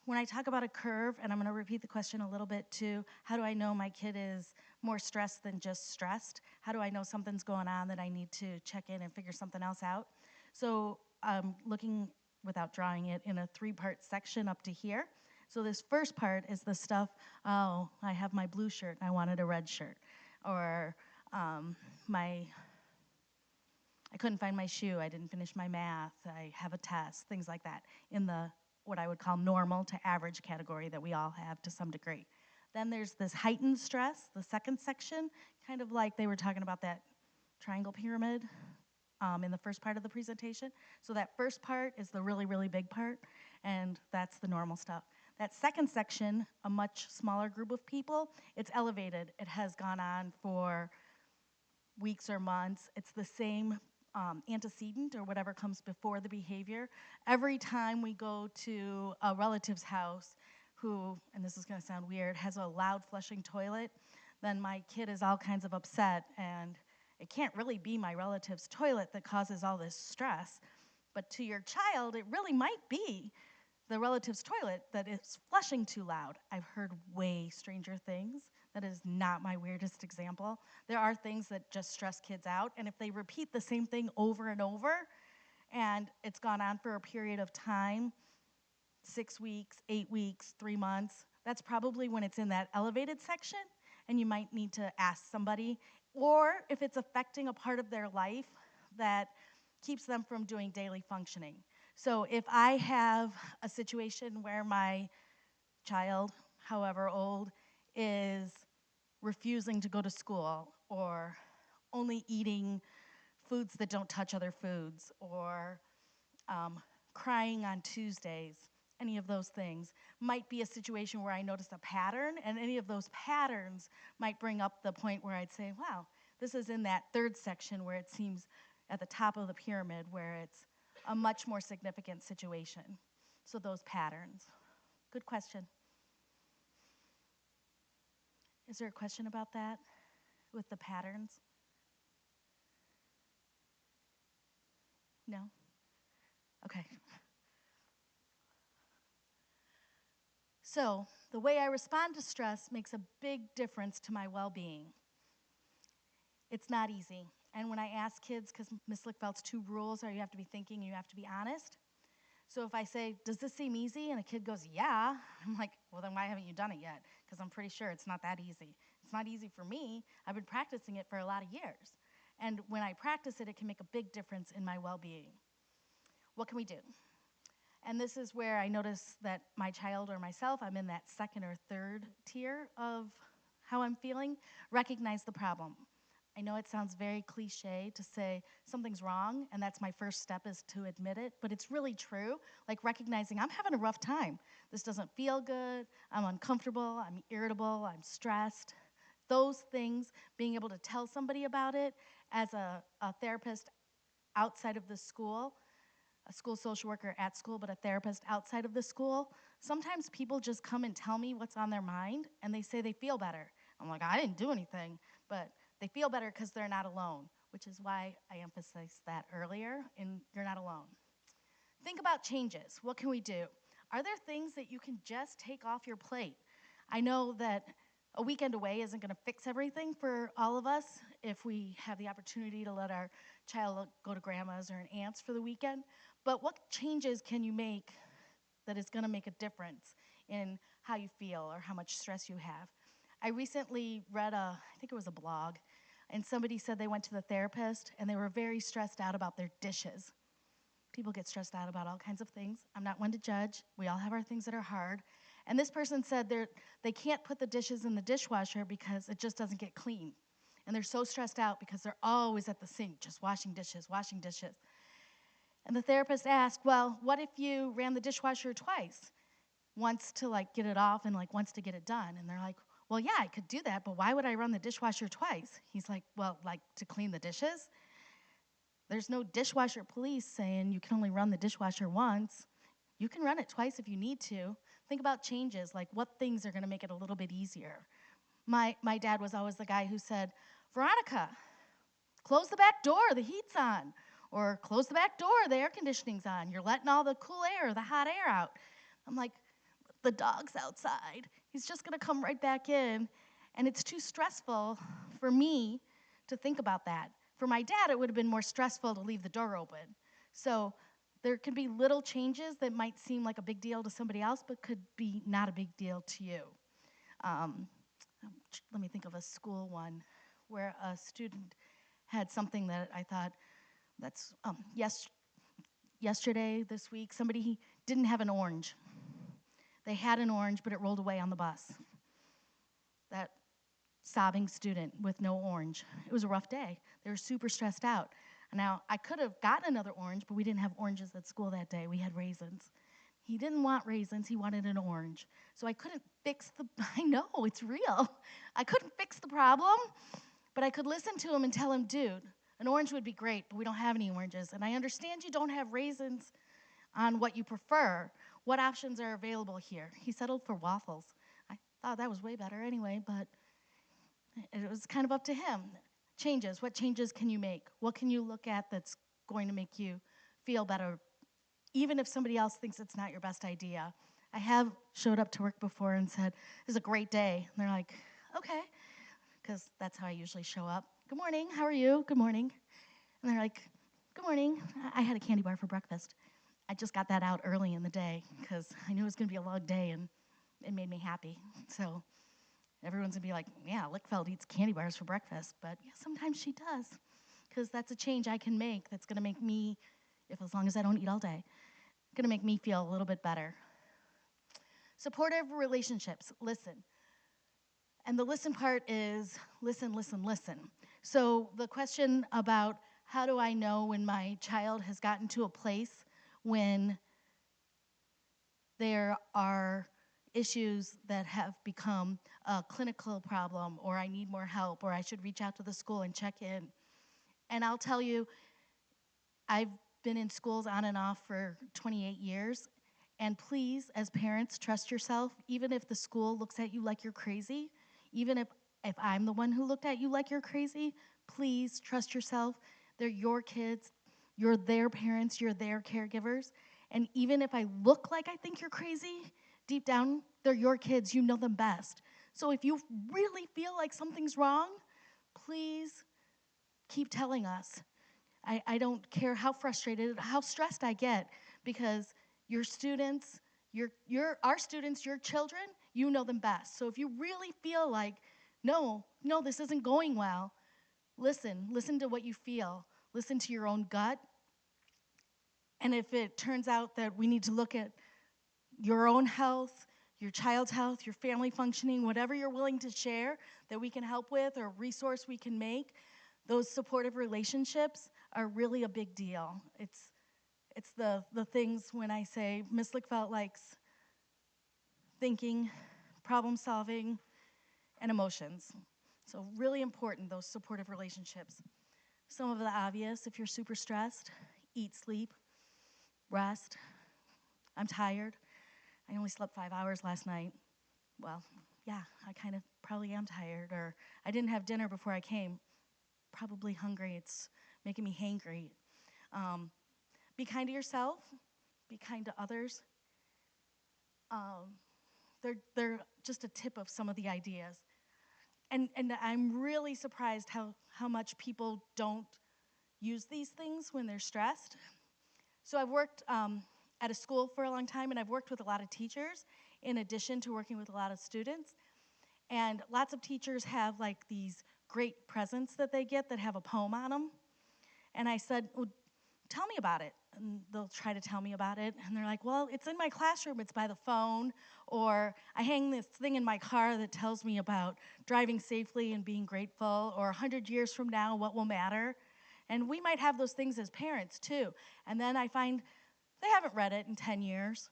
when I talk about a curve, and I'm going to repeat the question a little bit too, how do I know my kid is more stressed than just stressed? How do I know something's going on that I need to check in and figure something else out? So I'm looking, without drawing it, in a 3-part section up to here. So this first part is the stuff, oh, I have my blue shirt and I wanted a red shirt. Or I couldn't find my shoe, I didn't finish my math, I have a test, things like that, in the what I would call normal to average category that we all have to some degree. Then there's this heightened stress, the second section, kind of like they were talking about that triangle pyramid in the first part of the presentation. So that first part is the really, really big part, and that's the normal stuff. That second section, a much smaller group of people, it's elevated. It has gone on for weeks or months. It's the same antecedent or whatever comes before the behavior. Every time we go to a relative's house who, and this is going to sound weird, has a loud flushing toilet, then my kid is all kinds of upset, and it can't really be my relative's toilet that causes all this stress. But to your child, it really might be. the relative's toilet that is flushing too loud. I've heard way stranger things. That is not my weirdest example. There are things that just stress kids out, and if they repeat the same thing over and over, and it's gone on for a period of time, 6 weeks, 8 weeks, 3 months, that's probably when it's in that elevated section, and you might need to ask somebody, or if it's affecting a part of their life that keeps them from doing daily functioning. So if I have a situation where my child, however old, is refusing to go to school or only eating foods that don't touch other foods or crying on Tuesdays, any of those things might be a situation where I notice a pattern, and any of those patterns might bring up the point where I'd say, wow, this is in that third section where it seems at the top of the pyramid where it's a much more significant situation. So those patterns. Good question. Is there a question about that with the patterns? No? Okay. So, the way I respond to stress makes a big difference to my well being. It's not easy. And when I ask kids, because Ms. Lickfeld's 2 rules are you have to be thinking and you have to be honest. So if I say, does this seem easy? And a kid goes, yeah. I'm like, well, then why haven't you done it yet? Because I'm pretty sure it's not that easy. It's not easy for me. I've been practicing it for a lot of years. And when I practice it, it can make a big difference in my well being. What can we do? And this is where I notice that my child or myself, I'm in that second or third tier of how I'm feeling. Recognize the problem. I know it sounds very cliche to say something's wrong, and that's my first step is to admit it, but it's really true. Like recognizing I'm having a rough time. This doesn't feel good, I'm uncomfortable, I'm irritable, I'm stressed. Those things, being able to tell somebody about it as a therapist outside of the school, a school social worker at school, but a therapist outside of the school, sometimes people just come and tell me what's on their mind, and they say they feel better. I'm like, I didn't do anything, but they feel better because they're not alone, which is why I emphasized that earlier, and you're not alone. Think about changes. What can we do? Are there things that you can just take off your plate? I know that a weekend away isn't going to fix everything for all of us if we have the opportunity to let our child go to grandma's or an aunt's for the weekend. But what changes can you make that is going to make a difference in how you feel or how much stress you have? I recently read I think it was a blog, and somebody said they went to the therapist and they were very stressed out about their dishes. People get stressed out about all kinds of things. I'm not one to judge. We all have our things that are hard. And this person said they can't put the dishes in the dishwasher because it just doesn't get clean. And they're so stressed out because they're always at the sink, just washing dishes, washing dishes. And the therapist asked, well, what if you ran the dishwasher twice? Once to like get it off and like once to get it done. And they're like, well, yeah, I could do that, but why would I run the dishwasher twice? He's like, well, like to clean the dishes? There's no dishwasher police saying you can only run the dishwasher once. You can run it twice if you need to. Think about changes, like what things are going to make it a little bit easier. My dad was always the guy who said, Veronica, close the back door, the heat's on. Or close the back door, the air conditioning's on. You're letting all the cool air, the hot air out. I'm like, the dog's outside. He's just going to come right back in. And it's too stressful for me to think about that. For my dad, it would have been more stressful to leave the door open. So there can be little changes that might seem like a big deal to somebody else, but could be not a big deal to you. Let me think of a school one where a student had something that I thought, that's yesterday, this week, somebody didn't have an orange. They had an orange, but it rolled away on the bus. That sobbing student with no orange. It was a rough day. They were super stressed out. Now, I could have gotten another orange, but we didn't have oranges at school that day. We had raisins. He didn't want raisins. He wanted an orange. So I couldn't fix I know, it's real. I couldn't fix the problem, but I could listen to him and tell him, dude, an orange would be great, but we don't have any oranges. And I understand you don't have raisins on what you prefer. What options are available here? He settled for waffles. I thought that was way better anyway, but it was kind of up to him. Changes. What changes can you make? What can you look at that's going to make you feel better even if somebody else thinks it's not your best idea. I have showed up to work before and said, "This is a great day." And they're like, "Okay," because that's how I usually show up. "Good morning, how are you?" "Good morning." And they're like, "Good morning, I had a candy bar for breakfast." I just got that out early in the day because I knew it was going to be a long day and it made me happy. So everyone's going to be like, "Yeah, Lickfeld eats candy bars for breakfast." But yeah, sometimes she does, because that's a change I can make that's going to make me, if as long as I don't eat all day, going to make me feel a little bit better. Supportive relationships, listen. And the listen part is listen, listen, listen. So the question about how do I know when my child has gotten to a place when there are issues that have become a clinical problem, or I need more help, or I should reach out to the school and check in. And I'll tell you, I've been in schools on and off for 28 years, and please, as parents, trust yourself. Even if the school looks at you like you're crazy, even if I'm the one who looked at you like you're crazy, please trust yourself. They're your kids, you're their parents, you're their caregivers. And even if I look like I think you're crazy, deep down, they're your kids, you know them best. So if you really feel like something's wrong, please keep telling us. I don't care how frustrated, how stressed I get, because your students, our students, your children, you know them best. So if you really feel like, no, this isn't going well, listen to what you feel. Listen to your own gut. And if it turns out that we need to look at your own health, your child's health, your family functioning, whatever you're willing to share that we can help with or resource we can make, those supportive relationships are really a big deal. It's the things when I say Miss Lickfeld likes thinking, problem solving, and emotions. So really important, those supportive relationships. Some of the obvious, if you're super stressed, eat, sleep, rest. I'm tired. I only slept 5 hours last night. Well, yeah, I kind of probably am tired. Or I didn't have dinner before I came. Probably hungry. It's making me hangry. Be kind to yourself. Be kind to others. They're just a tip of some of the ideas. And I'm really surprised how much people don't use these things when they're stressed. So I've worked at a school for a long time, and I've worked with a lot of teachers in addition to working with a lot of students. And lots of teachers have like these great presents that they get that have a poem on them. And I said, well, tell me about it. And they'll try to tell me about it. And they're like, well, it's in my classroom, it's by the phone. Or I hang this thing in my car that tells me about driving safely and being grateful. Or 100 years from now, what will matter? And we might have those things as parents too. And then I find they haven't read it in 10 years.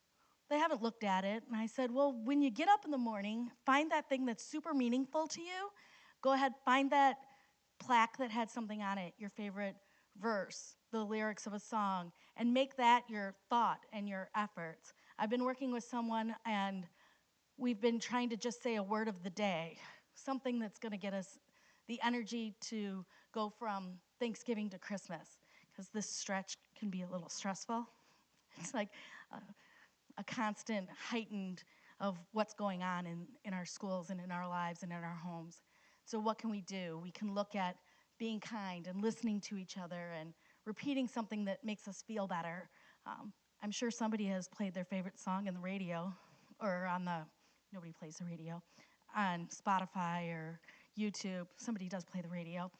They haven't looked at it. And I said, well, when you get up in the morning, find that thing that's super meaningful to you. Go ahead, find that plaque that had something on it, your favorite verse, the lyrics of a song, and make that your thought and your efforts. I've been working with someone, and we've been trying to just say a word of the day, something that's going to get us the energy to go from Thanksgiving to Christmas, because this stretch can be a little stressful. It's like a constant heightened of what's going on in our schools and in our lives and in our homes. So what can we do? We can look at being kind and listening to each other and repeating something that makes us feel better. I'm sure somebody has played their favorite song in the radio, or on the, nobody plays the radio, on Spotify or YouTube. Somebody does play the radio.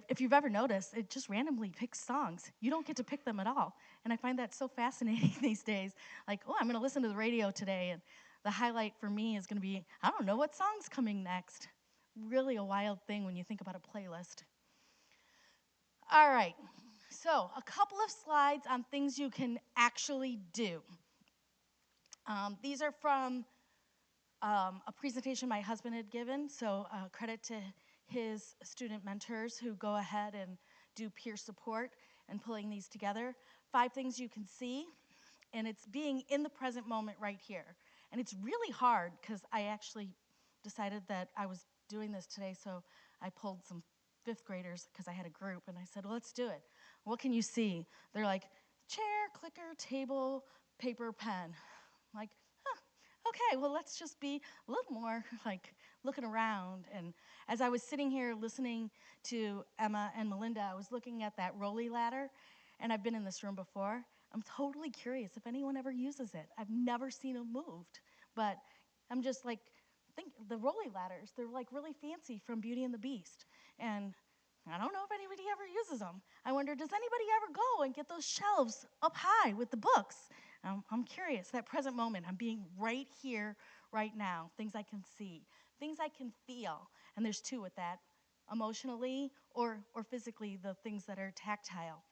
If you've ever noticed, it just randomly picks songs. You don't get to pick them at all. And I find that so fascinating these days. Like, oh, I'm going to listen to the radio today, and the highlight for me is going to be, I don't know what song's coming next. Really a wild thing when you think about a playlist. All right, so a couple of slides on things you can actually do. These are from a presentation my husband had given, so credit to his student mentors who go ahead and do peer support and pulling these together. 5 things you can see, and it's being in the present moment right here. And it's really hard because I actually decided that I was doing this today, so I pulled some 5th graders because I had a group, and I said, well, let's do it. What can you see? They're like, chair, clicker, table, paper, pen. Like, huh, okay, well, let's just be a little more like looking around. And as I was sitting here listening to Emma and Melinda, I was looking at that rolly ladder, and I've been in this room before. I'm totally curious if anyone ever uses it. I've never seen it moved, but I'm just like, think the rolly ladders, they're like really fancy from Beauty and the Beast. And I don't know if anybody ever uses them. I wonder, does anybody ever go and get those shelves up high with the books? I'm curious, that present moment, I'm being right here, right now, things I can see, things I can feel. And there's two with that, emotionally or physically, the things that are tactile.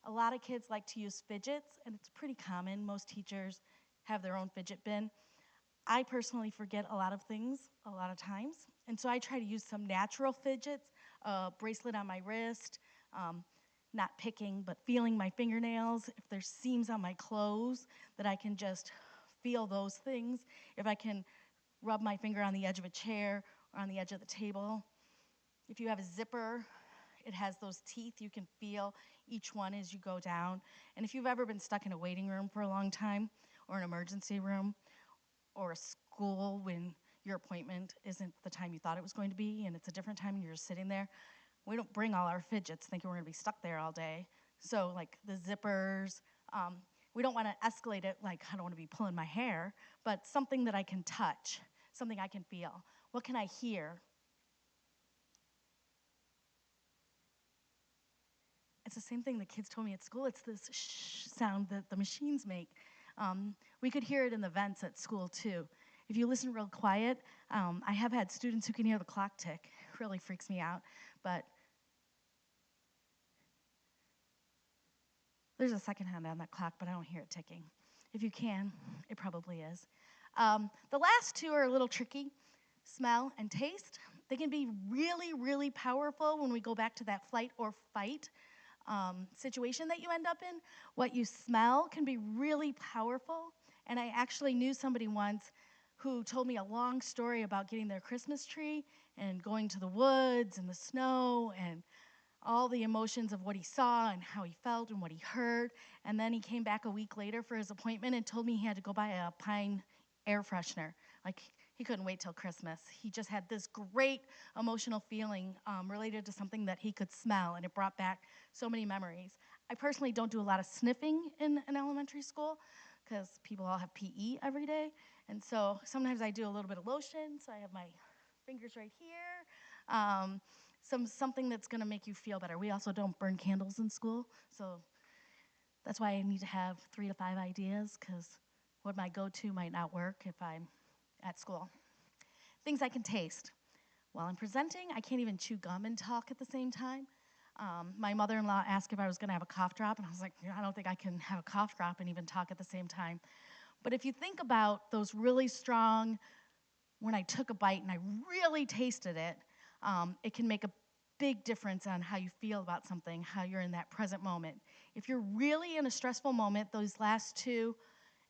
A lot of kids like to use fidgets, and it's pretty common. Most teachers have their own fidget bin. I personally forget a lot of things a lot of times, and so I try to use some natural fidgets, a bracelet on my wrist, not picking, but feeling my fingernails. If there's seams on my clothes, that I can just feel those things. If I can rub my finger on the edge of a chair or on the edge of the table. If you have a zipper, it has those teeth. You can feel each one as you go down. And if you've ever been stuck in a waiting room for a long time or an emergency room, or a school when your appointment isn't the time you thought it was going to be and it's a different time and you're just sitting there. We don't bring all our fidgets thinking we're going to be stuck there all day. So, like the zippers, we don't want to escalate it like I don't want to be pulling my hair, but something that I can touch, something I can feel. What can I hear? It's the same thing the kids told me at school. It's this shh sound that the machines make. We could hear it in the vents at school too. If you listen real quiet, I have had students who can hear the clock tick. It really freaks me out. But there's a second hand on that clock, but I don't hear it ticking. If you can, it probably is. The last two are a little tricky. Smell and taste. They can be really, really powerful when we go back to that flight or fight situation that you end up in. What you smell can be really powerful. And I actually knew somebody once who told me a long story about getting their Christmas tree and going to the woods and the snow and all the emotions of what he saw and how he felt and what he heard. And then he came back a week later for his appointment and told me he had to go buy a pine air freshener. Like, he couldn't wait till Christmas. He just had this great emotional feeling related to something that he could smell, and it brought back so many memories. I personally don't do a lot of sniffing in an elementary school because people all have PE every day. And so sometimes I do a little bit of lotion, so I have my fingers right here. Something that's going to make you feel better. We also don't burn candles in school, so that's why I need to have 3 to 5 ideas, because what my go-to might not work if I'm at school. Things I can taste. While I'm presenting, I can't even chew gum and talk at the same time. My mother-in-law asked if I was going to have a cough drop, and I was like, I don't think I can have a cough drop and even talk at the same time. But if you think about those really strong, when I took a bite and I really tasted it, it can make a big difference on how you feel about something, how you're in that present moment. If you're really in a stressful moment, those last two,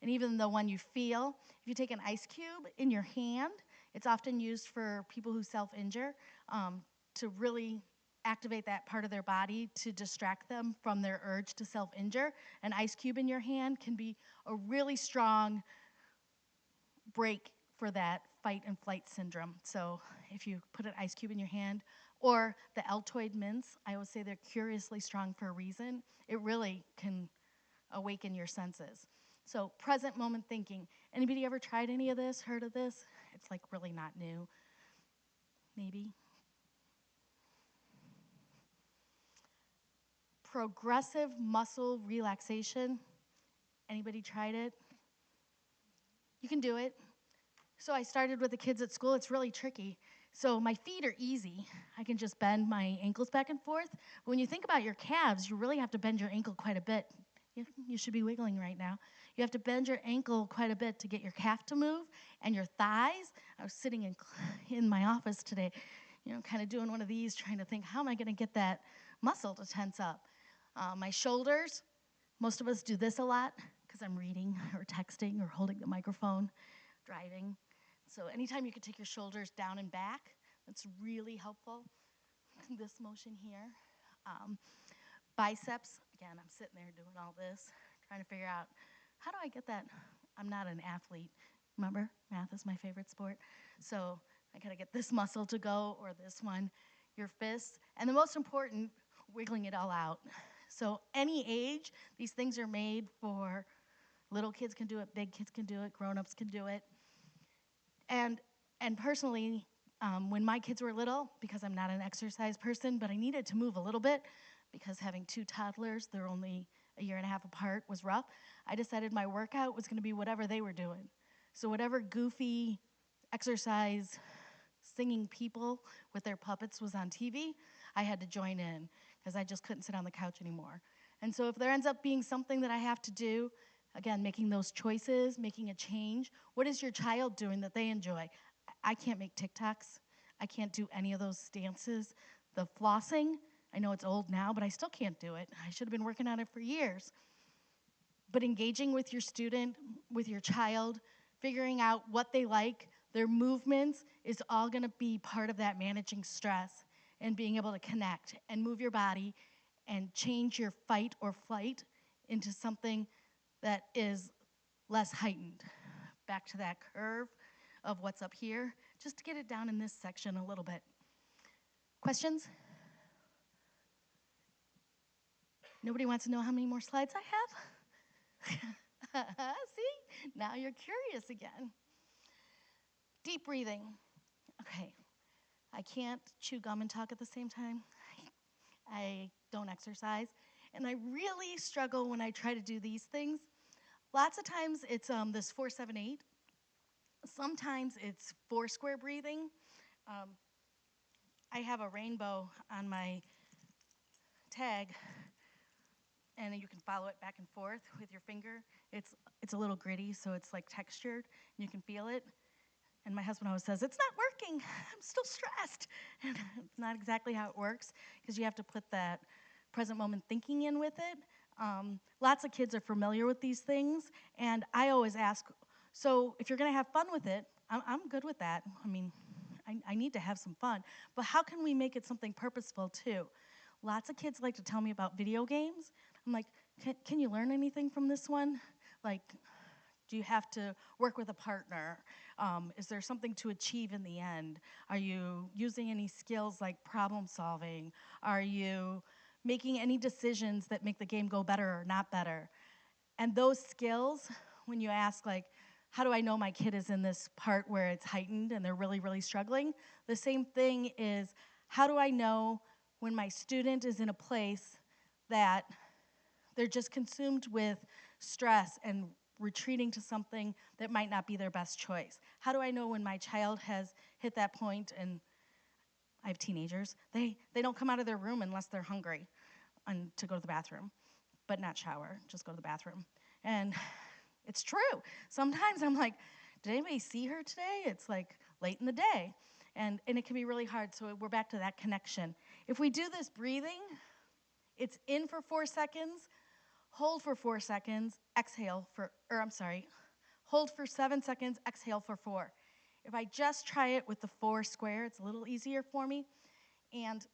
and even the one you feel, if you take an ice cube in your hand, it's often used for people who self-injure to really activate that part of their body to distract them from their urge to self-injure. An ice cube in your hand can be a really strong break for that fight and flight syndrome. So if you put an ice cube in your hand, or the Altoid mints, I always say they're curiously strong for a reason. It really can awaken your senses. So present moment thinking. Anybody ever tried any of this, heard of this? It's like really not new, maybe. Progressive muscle relaxation. Anybody tried it? You can do it. So I started with the kids at school. It's really tricky. So my feet are easy. I can just bend my ankles back and forth. But when you think about your calves, you really have to bend your ankle quite a bit. You should be wiggling right now. You have to bend your ankle quite a bit to get your calf to move, and your thighs. I was sitting in my office today, kind of doing one of these, trying to think, how am I going to get that muscle to tense up? My shoulders, most of us do this a lot because I'm reading or texting or holding the microphone, driving. So anytime you could take your shoulders down and back, that's really helpful. This motion here. Biceps, again, I'm sitting there doing all this, trying to figure out how do I get that. I'm not an athlete. Remember, math is my favorite sport. So I gotta get this muscle to go or this one, your fists. And the most important, wiggling it all out. So any age, these things are made for little kids can do it, big kids can do it, grown-ups can do it. And personally, when my kids were little, because I'm not an exercise person, but I needed to move a little bit because having 2 toddlers, they're only a year and a half apart, was rough. I decided my workout was gonna be whatever they were doing. So whatever goofy exercise singing people with their puppets was on TV, I had to join in because I just couldn't sit on the couch anymore. And so if there ends up being something that I have to do, again, making those choices, making a change, what is your child doing that they enjoy? I can't make TikToks. I can't do any of those dances. The flossing, I know it's old now, but I still can't do it. I should have been working on it for years. But engaging with your student, with your child, figuring out what they like, their movements is all gonna be part of that managing stress and being able to connect and move your body and change your fight or flight into something that is less heightened. Back to that curve of what's up here, just to get it down in this section a little bit. Questions? Nobody wants to know how many more slides I have? See, now you're curious again. Deep breathing. Okay, I can't chew gum and talk at the same time. I don't exercise, and I really struggle when I try to do these things. Lots of times it's this 4-7-8. Sometimes it's 4 square breathing. I have a rainbow on my tag, and you can follow it back and forth with your finger. It's a little gritty, so it's like textured, and you can feel it. And my husband always says, it's not working, I'm still stressed. And it's not exactly how it works, because you have to put that present moment thinking in with it. Lots of kids are familiar with these things, and I always ask, so if you're gonna have fun with it, I'm good with that. I mean, I need to have some fun, but how can we make it something purposeful too? Lots of kids like to tell me about video games. I'm like, can you learn anything from this one? Like, do you have to work with a partner? Is there something to achieve in the end? Are you using any skills like problem solving? Are you making any decisions that make the game go better or not better? And those skills, when you ask like, how do I know my kid is in this part where it's heightened and they're really, really struggling? The same thing is, how do I know when my student is in a place that they're just consumed with stress and retreating to something that might not be their best choice? How do I know when my child has hit that point? And I have teenagers, they don't come out of their room unless they're hungry and to go to the bathroom, but not shower, just go to the bathroom. And it's true. Sometimes I'm like, did anybody see her today? It's like late in the day. And it can be really hard, so we're back to that connection. If we do this breathing, it's in for 4 seconds, hold for 4 seconds, hold for 7 seconds, exhale for 4. If I just try it with the 4 square, it's a little easier for me. And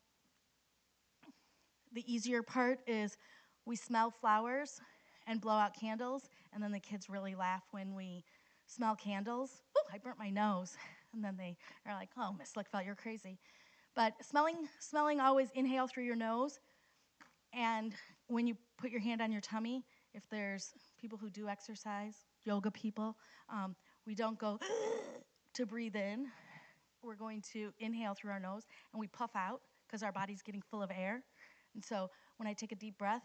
the easier part is we smell flowers and blow out candles, and then the kids really laugh when we smell candles. Ooh, I burnt my nose. And then they are like, oh, Miss Lickfeld, you're crazy. But smelling always inhale through your nose. And when you put your hand on your tummy, if there's people who do exercise, yoga people, we don't go to breathe in. We're going to inhale through our nose, and we puff out because our body's getting full of air. And so when I take a deep breath,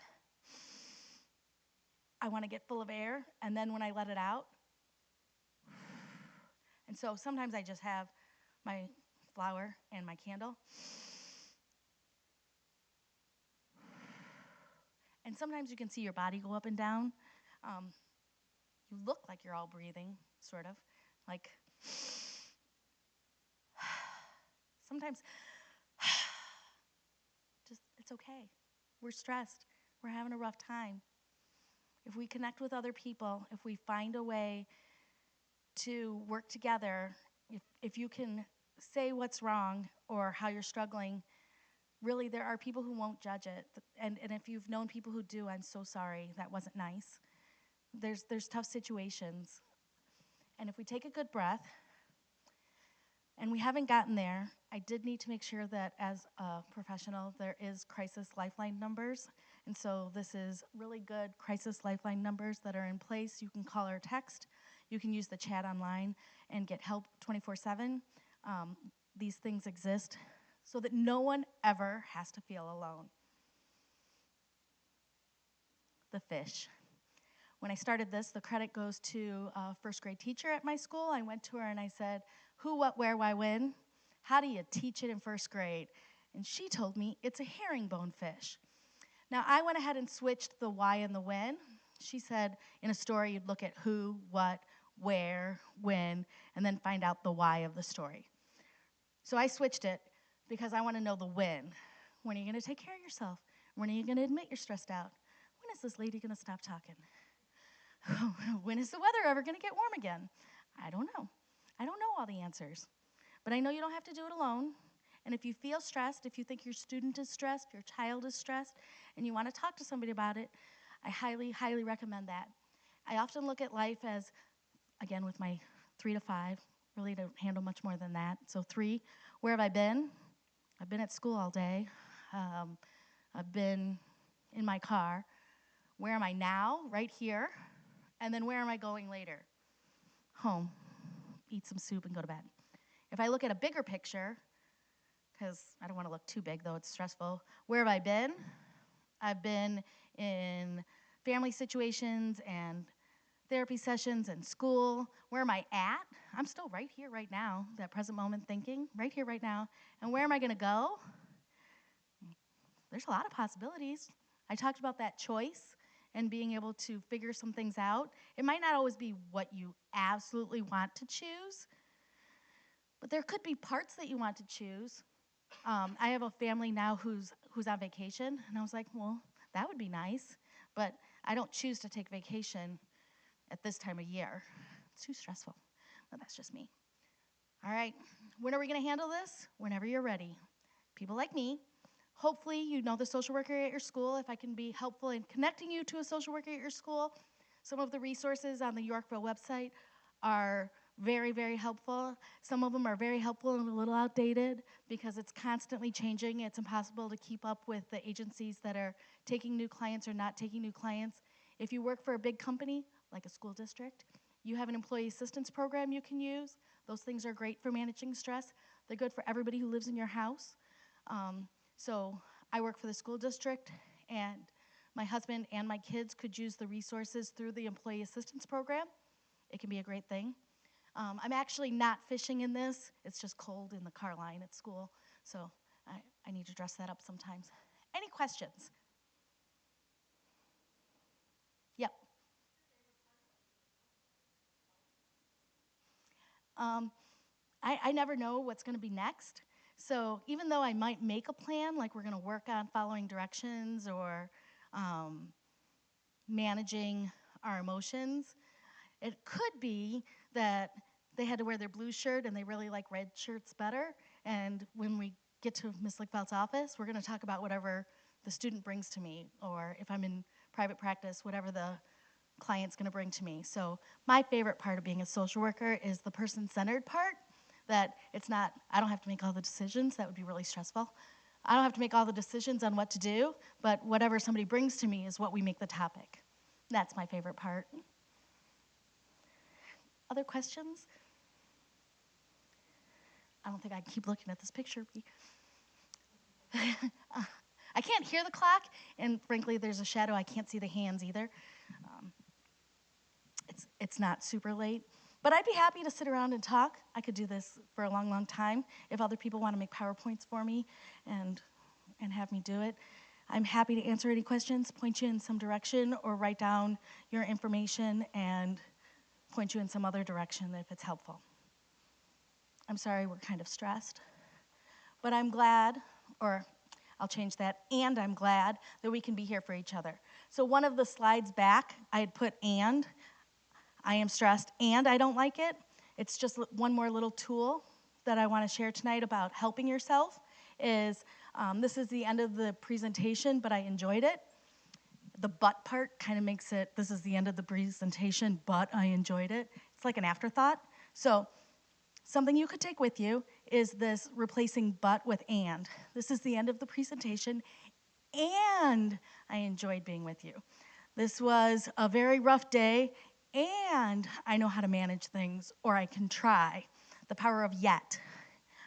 I want to get full of air, and then when I let it out, and so sometimes I just have my flower and my candle. And sometimes you can see your body go up and down. You look like you're all breathing, sort of. Like, sometimes, just, it's okay. We're stressed. We're having a rough time. If we connect with other people, if we find a way to work together, if you can say what's wrong or how you're struggling, really there are people who won't judge it. And if you've known people who do, I'm so sorry, that wasn't nice. There's tough situations. And if we take a good breath, and we haven't gotten there, I did need to make sure that as a professional, there is crisis lifeline numbers. And so this is really good crisis lifeline numbers that are in place. You can call or text. You can use the chat online and get help 24/7. These things exist so that no one ever has to feel alone. The fish. When I started this, the credit goes to a first grade teacher at my school. I went to her and I said, who, what, where, why, when? How do you teach it in first grade? And she told me it's a herringbone fish. Now, I went ahead and switched the why and the when. She said in a story, you'd look at who, what, where, when, and then find out the why of the story. So I switched it because I want to know the when. When are you going to take care of yourself? When are you going to admit you're stressed out? When is this lady going to stop talking? When is the weather ever going to get warm again? I don't know. I don't know all the answers. But I know you don't have to do it alone. And if you feel stressed, if you think your student is stressed, your child is stressed, and you want to talk to somebody about it, I highly, highly recommend that. I often look at life as, again, with my 3 to 5, really don't handle much more than that. So 3, where have I been? I've been at school all day. I've been in my car. Where am I now? Right here. And then where am I going later? Home. Eat some soup and go to bed. If I look at a bigger picture, because I don't want to look too big, though it's stressful, where have I been? I've been in family situations and therapy sessions and school. Where am I at? I'm still right here, right now, that present moment thinking, right here, right now. And where am I going to go? There's a lot of possibilities. I talked about that choice and being able to figure some things out. It might not always be what you absolutely want to choose, but there could be parts that you want to choose. I have a family now who's on vacation, and I was like, well, that would be nice, but I don't choose to take vacation at this time of year. It's too stressful. But that's just me. All right, when are we going to handle this? Whenever you're ready. People like me. Hopefully you know the social worker at your school. If I can be helpful in connecting you to a social worker at your school, some of the resources on the Yorkville website are very, very helpful. Some of them are very helpful and a little outdated because it's constantly changing. It's impossible to keep up with the agencies that are taking new clients or not taking new clients. If you work for a big company, like a school district, you have an employee assistance program you can use. Those things are great for managing stress. They're good for everybody who lives in your house. So I work for the school district, and my husband and my kids could use the resources through the employee assistance program. It can be a great thing. I'm actually not fishing in this. It's just cold in the car line at school, so I need to dress that up sometimes. Any questions? Yep. I never know what's going to be next. So even though I might make a plan, like we're going to work on following directions or managing our emotions, it could be that they had to wear their blue shirt and they really like red shirts better. And when we get to Ms. Lickfeld's office, we're going to talk about whatever the student brings to me, or if I'm in private practice, whatever the client's going to bring to me. So my favorite part of being a social worker is the person-centered part, that it's not, I don't have to make all the decisions. That would be really stressful. I don't have to make all the decisions on what to do, but whatever somebody brings to me is what we make the topic. That's my favorite part. Other questions? I don't think I can keep looking at this picture. I can't hear the clock, and frankly, there's a shadow. I can't see the hands either. It's not super late, but I'd be happy to sit around and talk. I could do this for a long, long time if other people want to make PowerPoints for me and have me do it. I'm happy to answer any questions, point you in some direction, or write down your information and point you in some other direction if it's helpful. I'm sorry we're kind of stressed, but I'm glad, or I'll change that, and I'm glad that we can be here for each other. So one of the slides back, I had put and. I am stressed and I don't like it. It's just one more little tool that I want to share tonight about helping yourself. This is the end of the presentation, but I enjoyed it. the but part kind of makes it, this is the end of the presentation, but I enjoyed it. It's like an afterthought. So something you could take with you is this replacing but with and. This is the end of the presentation, and I enjoyed being with you. This was a very rough day, and I know how to manage things, or I can try. The power of yet.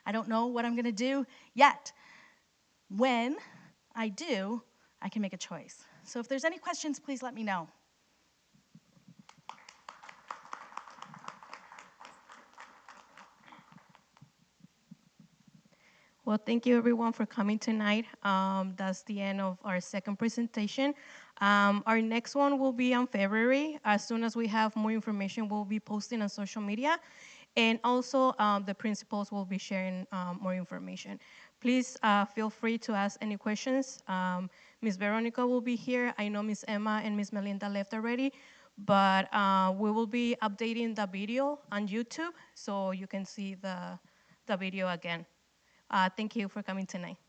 I don't know what I'm going to do yet. When I do, I can make a choice. So if there's any questions, please let me know. Well, thank you everyone for coming tonight. That's the end of our second presentation. Our next one will be on February. As soon as we have more information, we'll be posting on social media. And also, the principals will be sharing more information. Please feel free to ask any questions. Ms. Veronica will be here. I know Ms. Emma and Ms. Melinda left already, but we will be updating the video on YouTube so you can see the video again. Thank you for coming tonight.